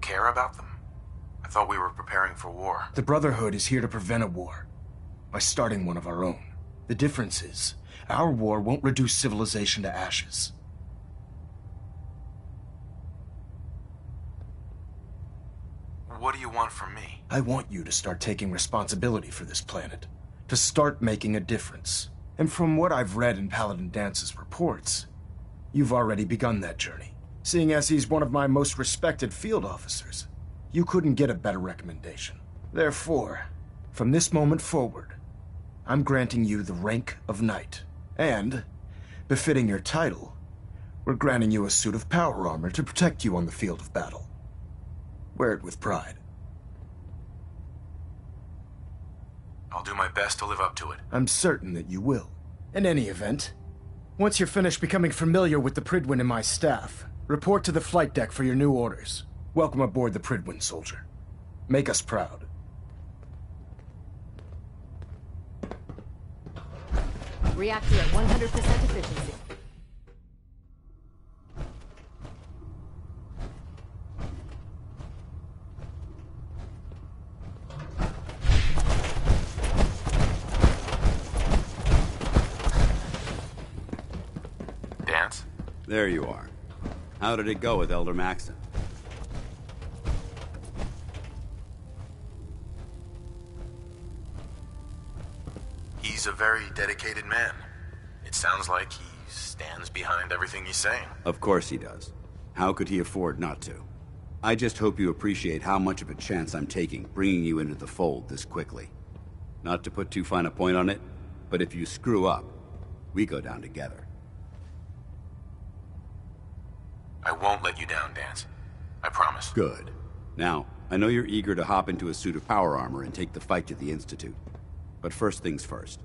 C: Care about them? I thought we were preparing for war.
Q: The Brotherhood is here to prevent a war by starting one of our own. The difference is, our war won't reduce civilization to ashes.
C: What do you want from me?
Q: I want you to start taking responsibility for this planet, to start making a difference. And from what I've read in Paladin Dance's reports, you've already begun that journey. Seeing as he's one of my most respected field officers, you couldn't get a better recommendation. Therefore, from this moment forward, I'm granting you the rank of Knight. And, befitting your title, we're granting you a suit of power armor to protect you on the field of battle. Wear it with pride.
C: I'll do my best to live up to it.
Q: I'm certain that you will. In any event, once you're finished becoming familiar with the Prydwen and my staff, report to the flight deck for your new orders. Welcome aboard the Prydwen, soldier. Make us proud.
P: Reactor at 100% efficiency.
C: Dance?
A: There you are. How did it go with Elder Maxon?
C: He's a very dedicated man. It sounds like he stands behind everything he's saying.
A: Of course he does. How could he afford not to? I just hope you appreciate how much of a chance I'm taking bringing you into the fold this quickly. Not to put too fine a point on it, but if you screw up, we go down together.
C: I won't let you down, Danse. I promise.
A: Good. Now, I know you're eager to hop into a suit of power armor and take the fight to the Institute. But first things first.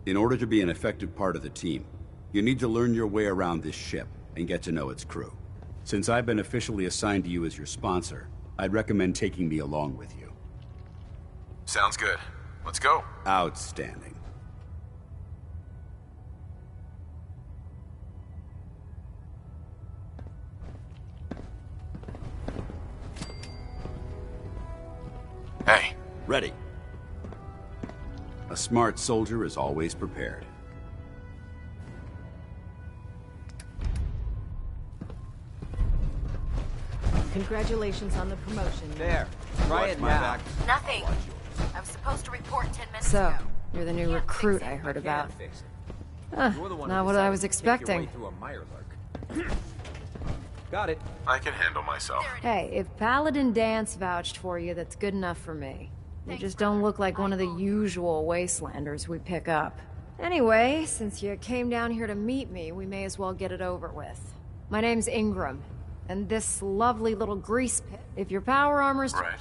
A: In order to be an effective part of the team, you need to learn your way around this ship and get to know its crew. Since I've been officially assigned to you as your sponsor, I'd recommend taking me along with you.
C: Sounds good. Let's go.
A: Outstanding.
C: Hey.
A: Ready. A smart soldier is always prepared.
P: Congratulations on the promotion.
N: There. Try it now.
E: Nothing. I was supposed to report 10 minutes
R: So,
E: ago.
R: you're the new recruit I heard about. Not what I was expecting.
N: Got it.
C: I can handle myself.
R: Hey, if Paladin Danse vouched for you, that's good enough for me. You just don't look like one of the usual wastelanders we pick up. Anyway, since you came down here to meet me, we may as well get it over with. My name's Ingram, and this lovely little grease pit. If your power armor's...
C: Right.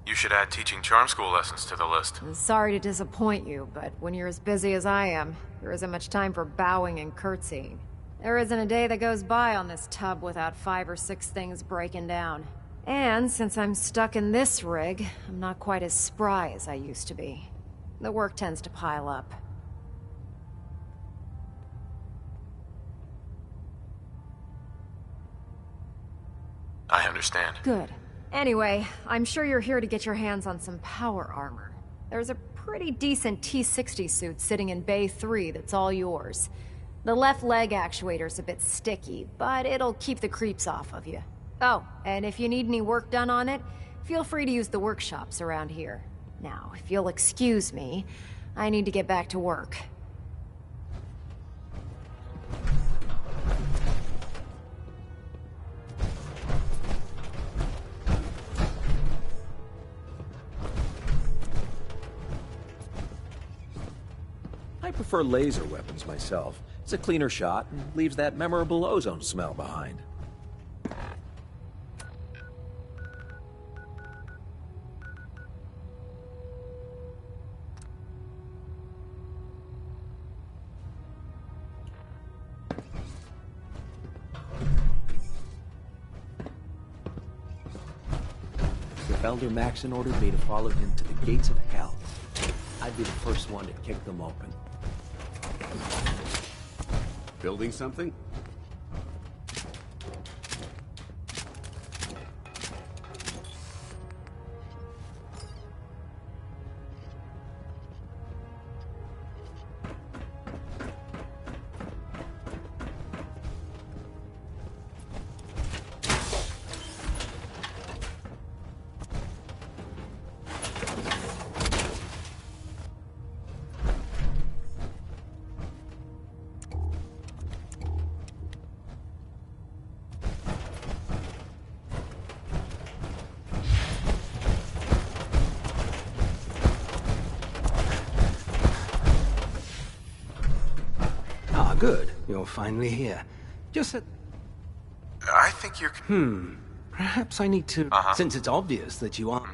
C: You should add teaching charm school lessons to the list.
R: I'm sorry to disappoint you, but when you're as busy as I am, there isn't much time for bowing and curtsying. There isn't a day that goes by on this tub without 5 or 6 things breaking down. And since I'm stuck in this rig, I'm not quite as spry as I used to be. The work tends to pile up.
C: I understand.
R: Good. Anyway, I'm sure you're here to get your hands on some power armor. There's a pretty decent T-60 suit sitting in Bay 3 that's all yours. The left leg actuator's a bit sticky, but it'll keep the creeps off of you. Oh, and if you need any work done on it, feel free to use the workshops around here. Now, if you'll excuse me, I need to get back to work.
N: I prefer laser weapons myself. It's a cleaner shot and leaves that memorable ozone smell behind. If Elder Maxon ordered me to follow him to the gates of hell, I'd be the first one to kick them open.
A: Building something?
S: Good. You're finally here. Just that...
C: I think you're...
S: Perhaps I need to... Since it's obvious that you are...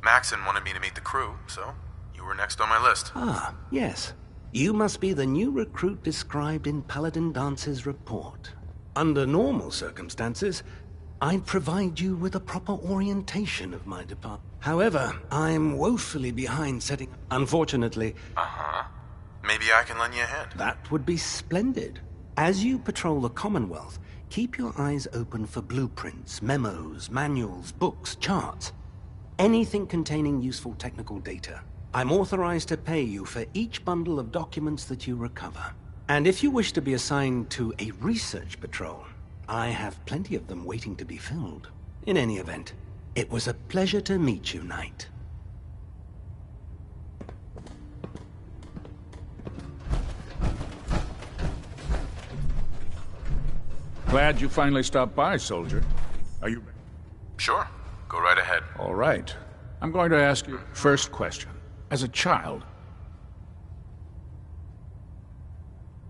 C: Maxon wanted me to meet the crew, so you were next on my list.
S: Ah, yes. You must be the new recruit described in Paladin Dance's report. Under normal circumstances, I'd provide you with a proper orientation of my department. However, I'm woefully behind setting... Unfortunately...
C: Maybe I can lend you a hand.
S: That would be splendid. As you patrol the Commonwealth, keep your eyes open for blueprints, memos, manuals, books, charts. Anything containing useful technical data. I'm authorized to pay you for each bundle of documents that you recover. And if you wish to be assigned to a research patrol, I have plenty of them waiting to be filled. In any event, it was a pleasure to meet you, Knight.
H: Glad you finally stopped by, soldier. Are you ready?
C: Sure. Go right ahead.
H: All right. I'm going to ask you first question. As a child,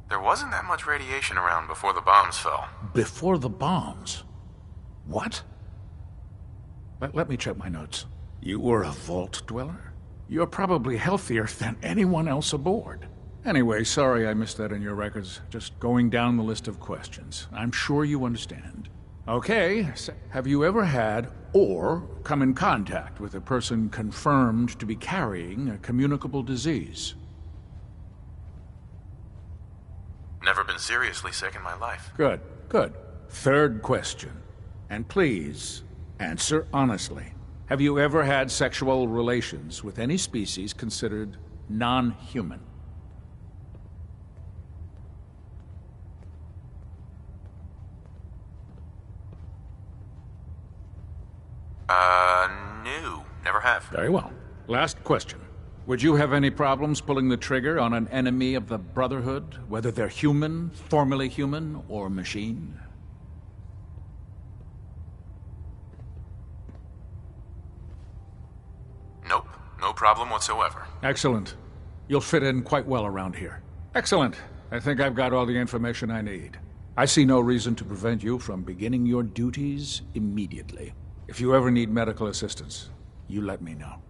C: There wasn't that much radiation around before the bombs fell.
H: Before the bombs? What? Let me check my notes. You were a vault dweller? You're probably healthier than anyone else aboard. Anyway, sorry I missed that in your records. Just going down the list of questions. I'm sure you understand. Okay, have you ever had or come in contact with a person confirmed to be carrying a communicable disease?
C: Never been seriously sick in my life.
H: Good, good. Third question. And please, answer honestly. Have you ever had sexual relations with any species considered non-human?
C: No. Never have.
H: Very well. Last question. Would you have any problems pulling the trigger on an enemy of the Brotherhood, whether they're human, formerly human, or machine?
C: Nope. No problem whatsoever.
H: Excellent. You'll fit in quite well around here. Excellent. I think I've got all the information I need. I see no reason to prevent you from beginning your duties immediately. If you ever need medical assistance, you let me know.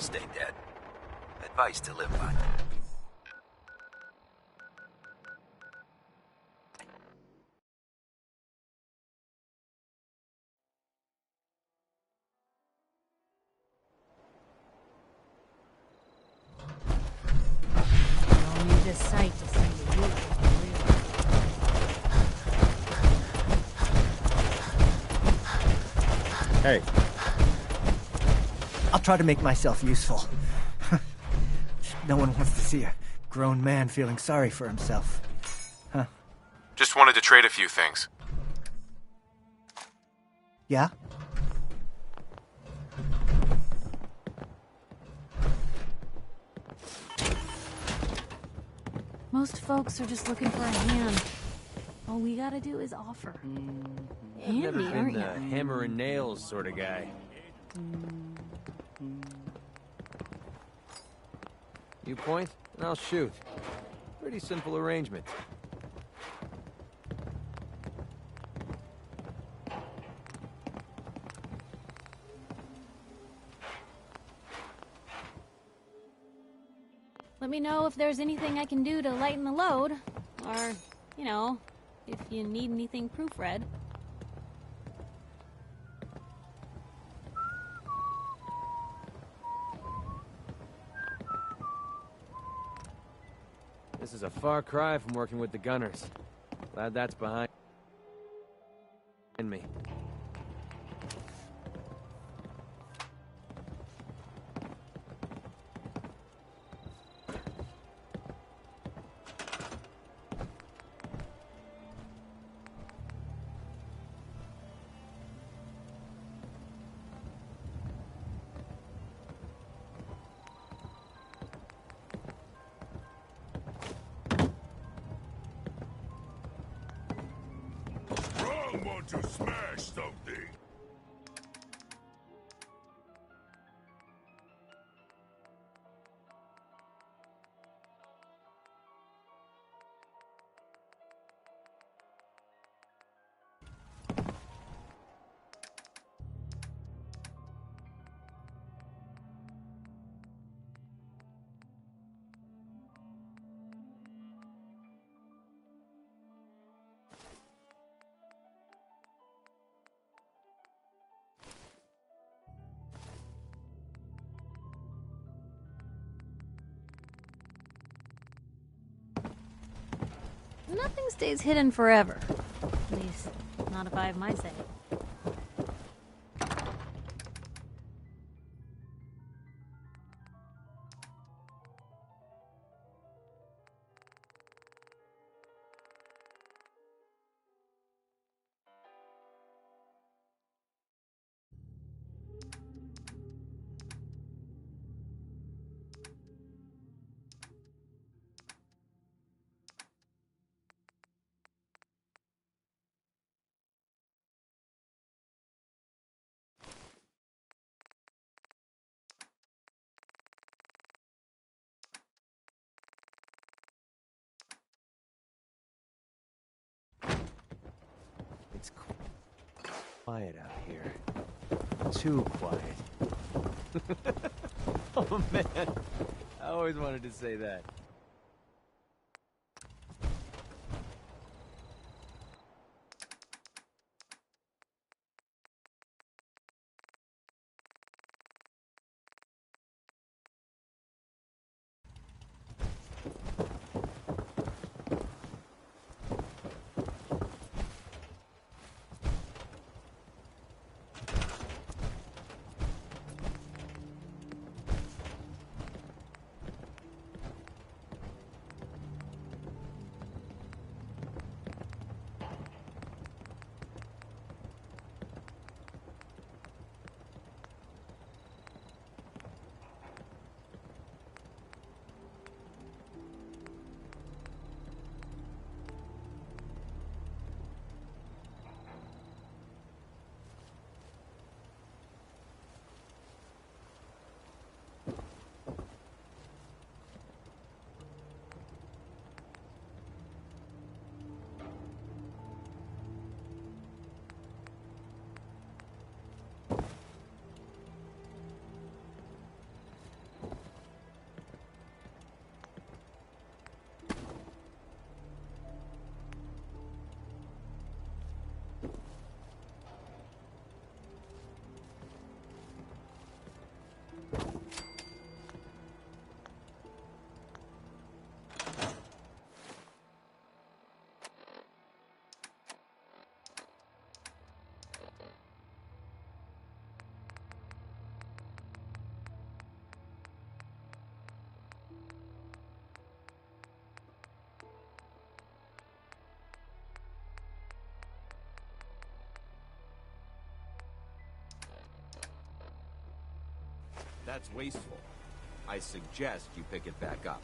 T: Stay dead. Advice to live by.
E: I'll need this sight to see the youth.
U: Hey. I'll try to make myself useful. No one wants to see a grown man feeling sorry for himself. Huh?
C: Just wanted to trade a few things.
U: Yeah?
E: Most folks are just looking for a hand. All we gotta do is offer.
N: I've never
E: Handy,
N: been
E: aren't
N: the
E: you?
N: hammer and nails sort of guy. You point, and I'll shoot. Pretty simple arrangement.
E: Let me know if there's anything I can do to lighten the load. Or, you know, if you need anything proofread.
N: This is a far cry from working with the gunners. Glad that's behind me.
V: To smash something.
E: Nothing stays hidden forever. At least, not if I have my say.
N: quiet out here. Too quiet. Oh man, I always wanted to say that.
A: That's wasteful. I suggest you pick it back up.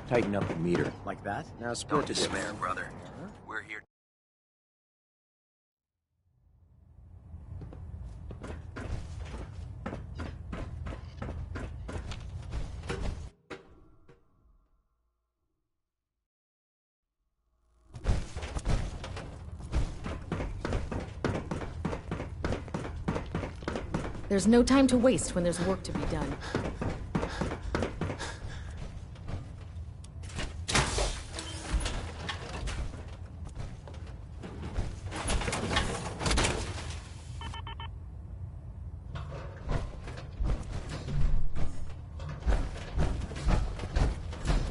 N: Tighten up the meter.
T: Like that?
N: Now split
T: Don't
N: the
T: despair,
N: difference.
T: brother. We're here.
P: There's no time to waste when there's work to be done.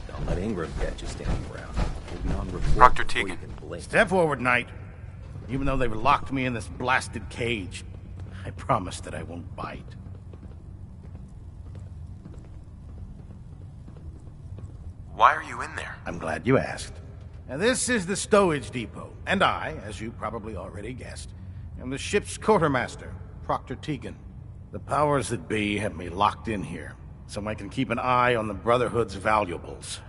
N: Don't let Ingram catch you standing around. We'll be on report
C: Proctor
N: before you
C: Teagan.
N: can blink.
L: Step forward, Knight. Even though they've locked me in this blasted cage, I promise that I won't bite.
C: Why are you in there?
L: I'm glad you asked. Now, this is the stowage depot, and I, as you probably already guessed, am the ship's quartermaster, Proctor Teagan. The powers that be have me locked in here, so I can keep an eye on the Brotherhood's valuables.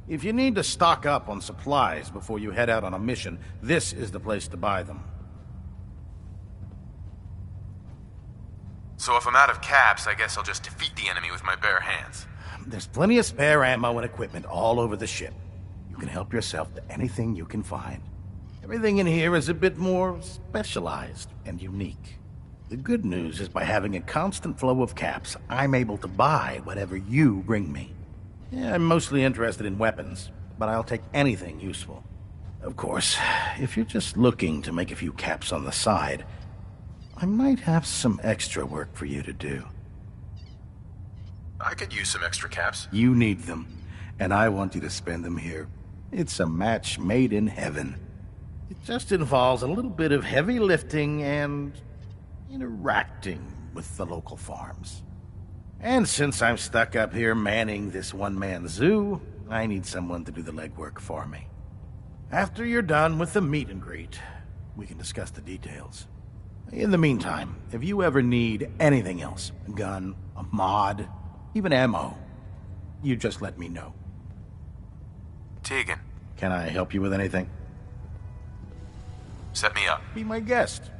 L: If you need to stock up on supplies before you head out on a mission, this is the place to buy them.
C: So if I'm out of caps, I guess I'll just defeat the enemy with my bare hands.
L: There's plenty of spare ammo and equipment all over the ship. You can help yourself to anything you can find. Everything in here is a bit more specialized and unique. The good news is by having a constant flow of caps, I'm able to buy whatever you bring me. Yeah, I'm mostly interested in weapons, but I'll take anything useful. Of course, if you're just looking to make a few caps on the side, I might have some extra work for you to do.
C: I could use some extra caps.
L: You need them, and I want you to spend them here. It's a match made in heaven. It just involves a little bit of heavy lifting and interacting with the local farms. And since I'm stuck up here manning this one-man zoo, I need someone to do the legwork for me. After you're done with the meet and greet, we can discuss the details. In the meantime, if you ever need anything else, a gun, a mod, even ammo, you just let me know.
C: Teagan.
L: Can I help you with anything?
C: Set me up.
L: Be my guest.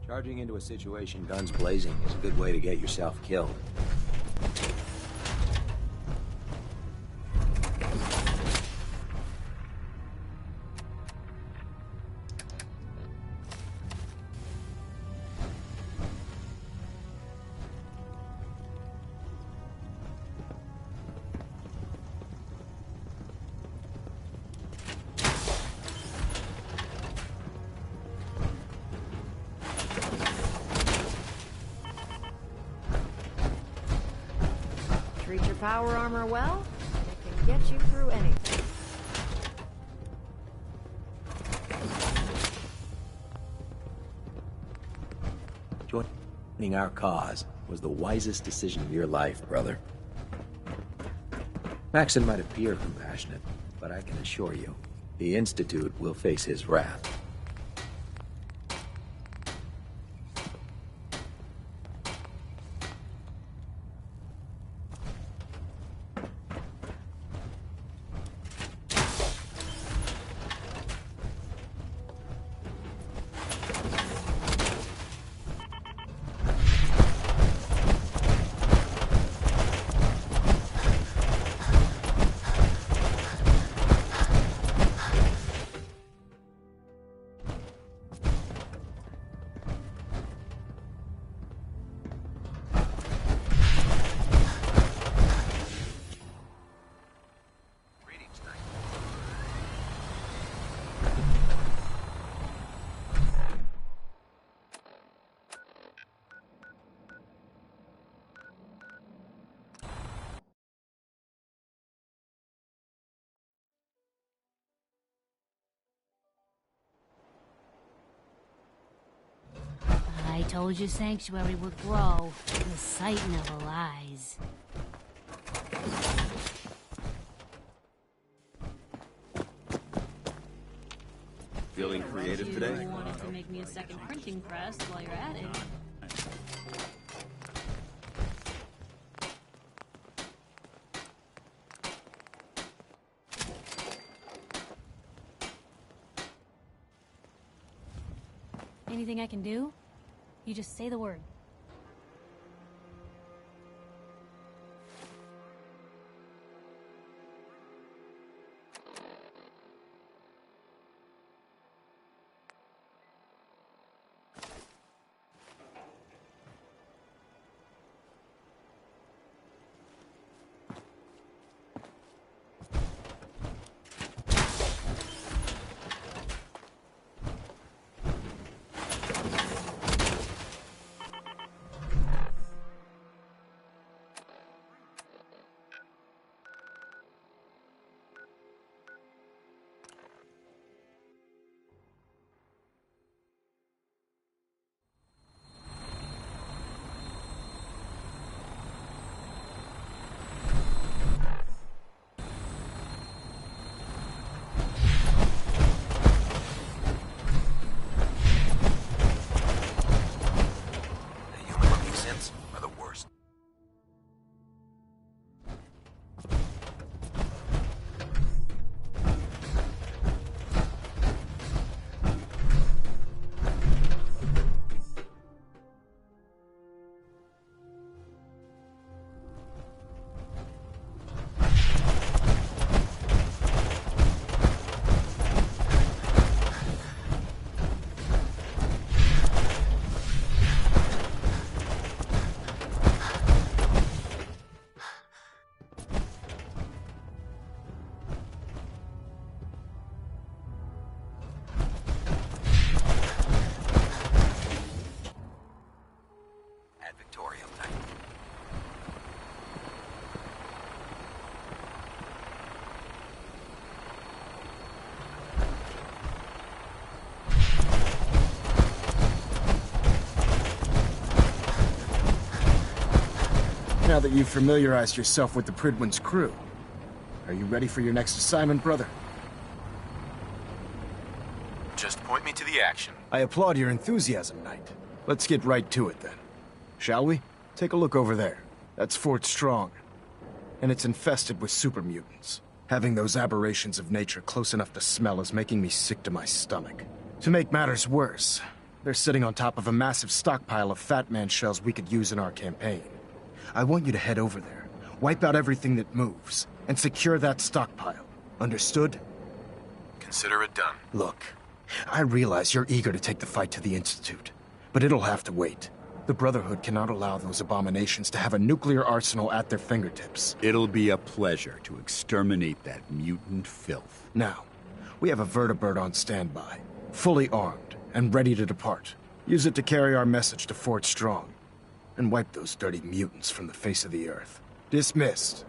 N: Charging into a situation guns blazing is a good way to get yourself killed.
R: Treat your power armor well, and it can get you through anything.
N: Joining our cause was the wisest decision of your life, brother. Maxon might appear compassionate, but I can assure you, the Institute will face his wrath.
E: I told you Sanctuary would grow. The sight never lies.
A: Feeling creative today?
E: You wanted to make me a second printing press while you're at it. Anything I can do? You just say the word.
Q: Now that you've familiarized yourself with the Prydwen's crew, are you ready for your next assignment, brother?
C: Just point me to the action.
Q: I applaud your enthusiasm, Knight. Let's get right to it, then. Shall we? Take a look over there. That's Fort Strong. And it's infested with super mutants. Having those aberrations of nature close enough to smell is making me sick to my stomach. To make matters worse, They're sitting on top of a massive stockpile of Fat Man shells we could use in our campaign. I want you to head over there, wipe out everything that moves, and secure that stockpile. Understood?
C: Consider it done.
Q: Look, I realize you're eager to take the fight to the Institute, but it'll have to wait. The Brotherhood cannot allow those abominations to have a nuclear arsenal at their fingertips.
D: It'll be a pleasure to exterminate that mutant filth.
Q: Now, we have a vertibird on standby, fully armed and ready to depart. Use it to carry our message to Fort Strong, and wipe those dirty mutants from the face of the earth. Dismissed.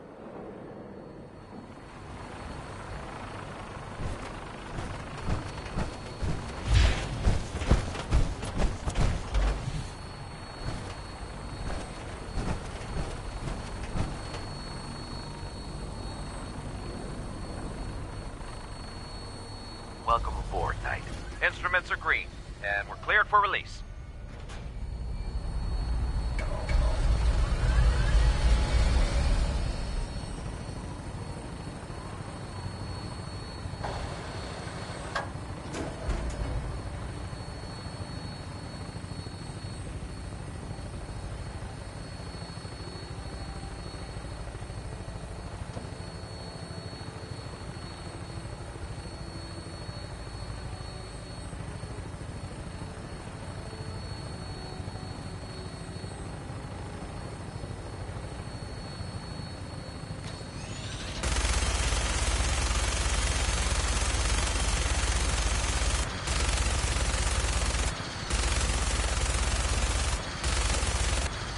O: Welcome aboard, Knight. Instruments are green, and we're cleared for release.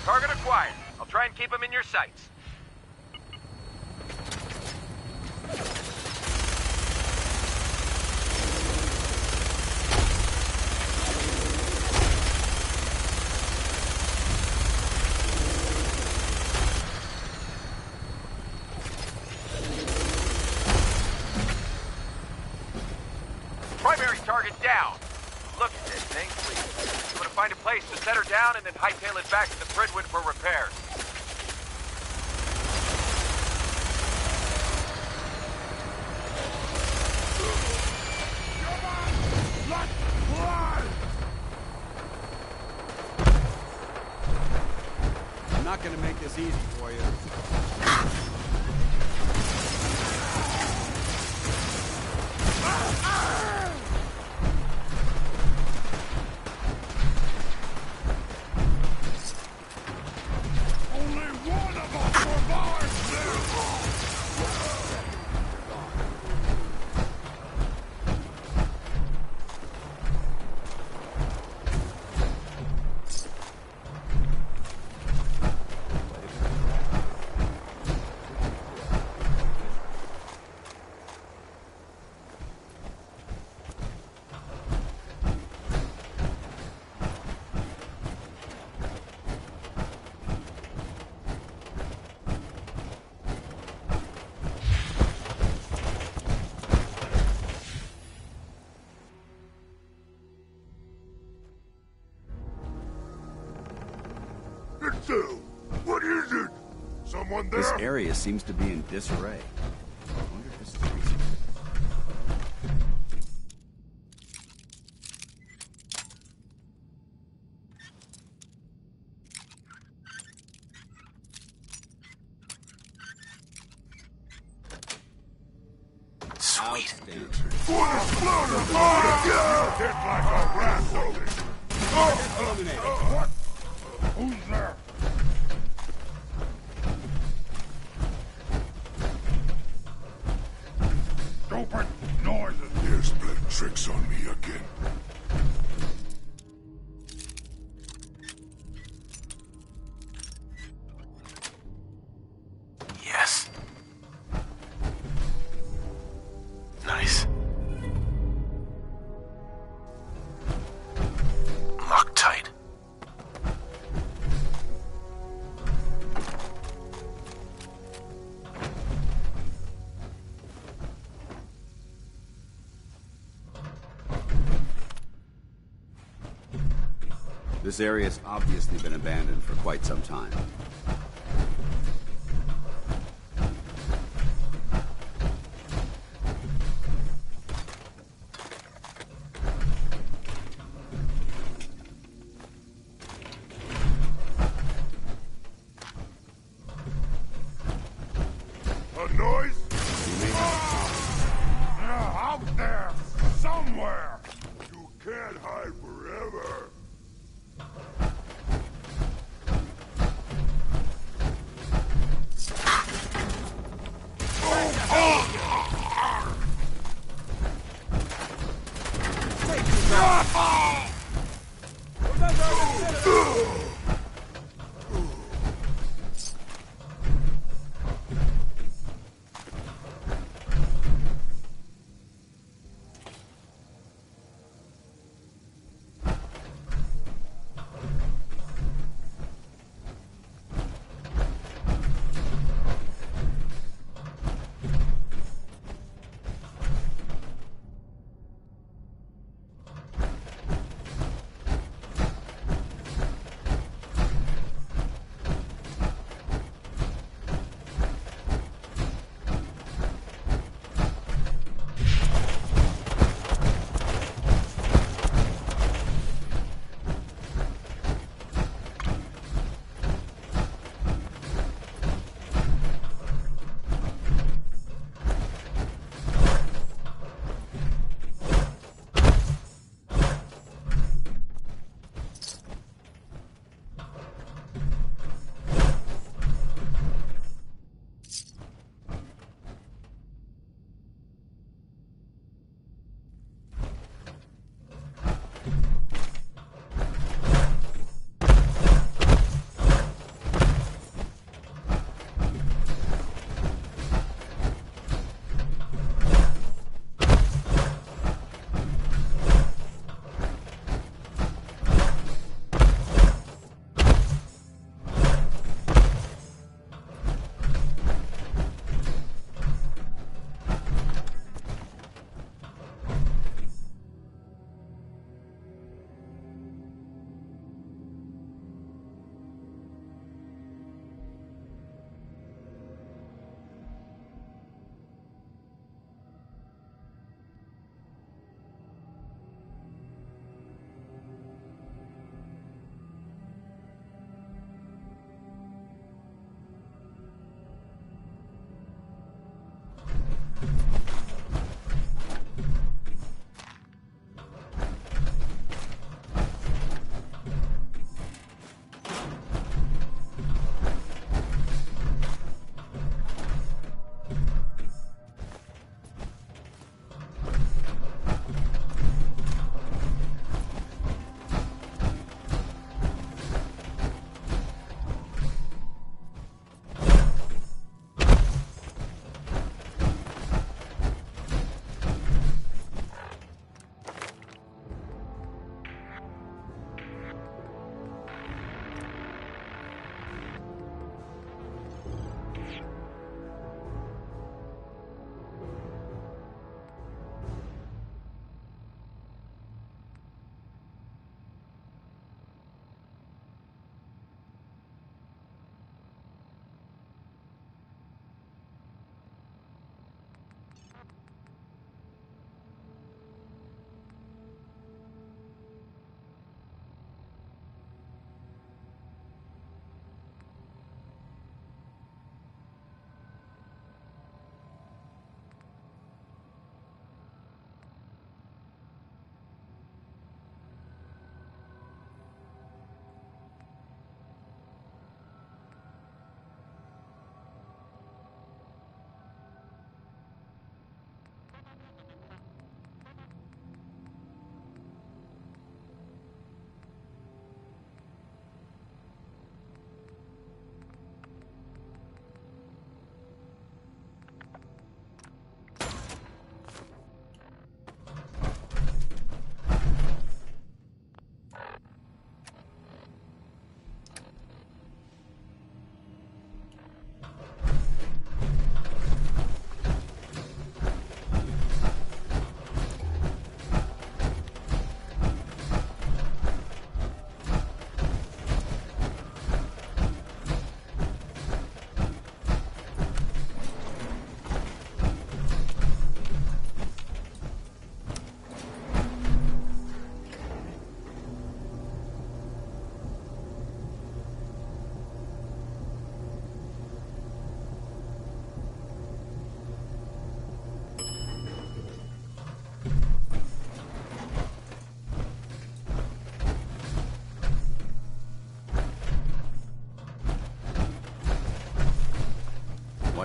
O: Target acquired. I'll try and keep him in your sights. Primary target down. Look at this thing, please. You want to find a place to set her down and then hightail it back to the Bridwood for repairs.
D: I'm not gonna make this easy for you.
V: What is it? Someone there?
D: This area seems to be in disarray. I wonder if this is the reason.
C: Sweet.
V: What a splutter! Oh, hit like a rat, though. What? Who's there? Stupid noises. Here's playing tricks on me again.
C: Yes. Nice. Loctite.
D: This area's obviously been abandoned for quite some time.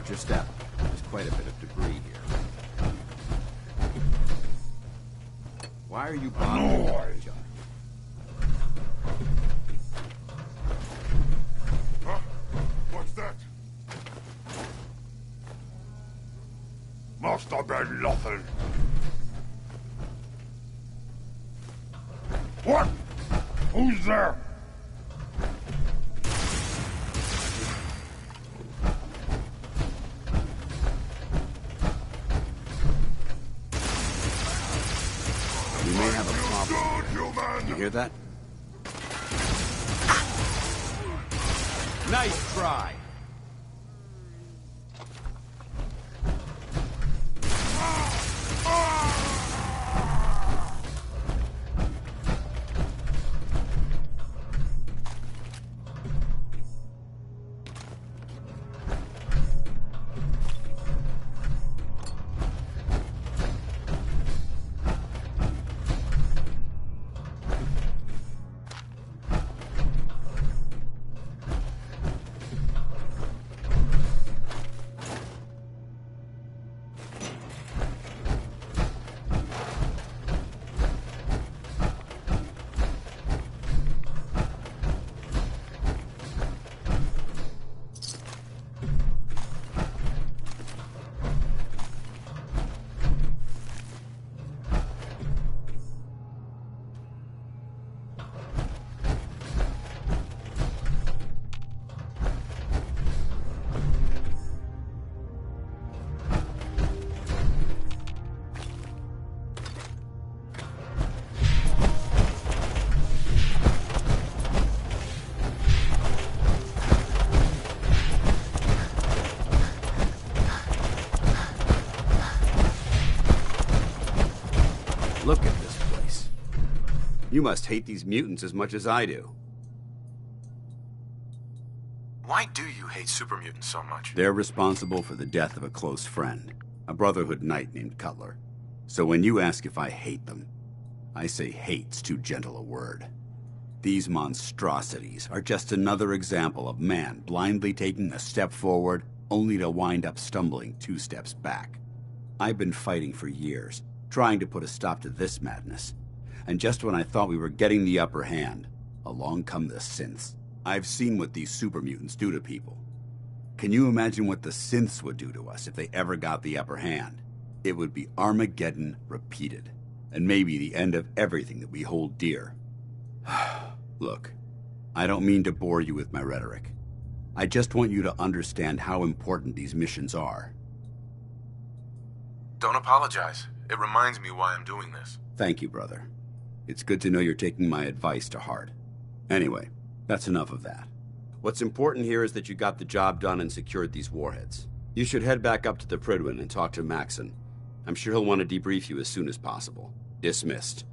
A: Watch your step. There's quite a bit of debris here. Why are you bothering me, John?
V: Huh? What's that? Must have been nothing. What? Who's there?
A: We may have a problem. You hear that? Nice try. Look at this place. You must hate these mutants as much as I do.
C: Why do you hate super mutants so much?
A: They're responsible for the death of a close friend, a Brotherhood knight named Cutler. So when you ask if I hate them, I say hate's too gentle a word. These monstrosities are just another example of man blindly taking a step forward only to wind up stumbling 2 steps back. I've been fighting for years, trying to put a stop to this madness. And just when I thought we were getting the upper hand, along come the synths. I've seen what these super mutants do to people. Can you imagine what the synths would do to us if they ever got the upper hand? It would be Armageddon repeated, and maybe the end of everything that we hold dear. Look, I don't mean to bore you with my rhetoric. I just want you to understand how important these missions are.
C: Don't apologize. It reminds me why I'm doing this.
A: Thank you, brother. It's good to know you're taking my advice to heart. Anyway, that's enough of that. What's important here is that you got the job done and secured these warheads. You should head back up to the Prydwen and talk to Maxson. I'm sure he'll want to debrief you as soon as possible. Dismissed.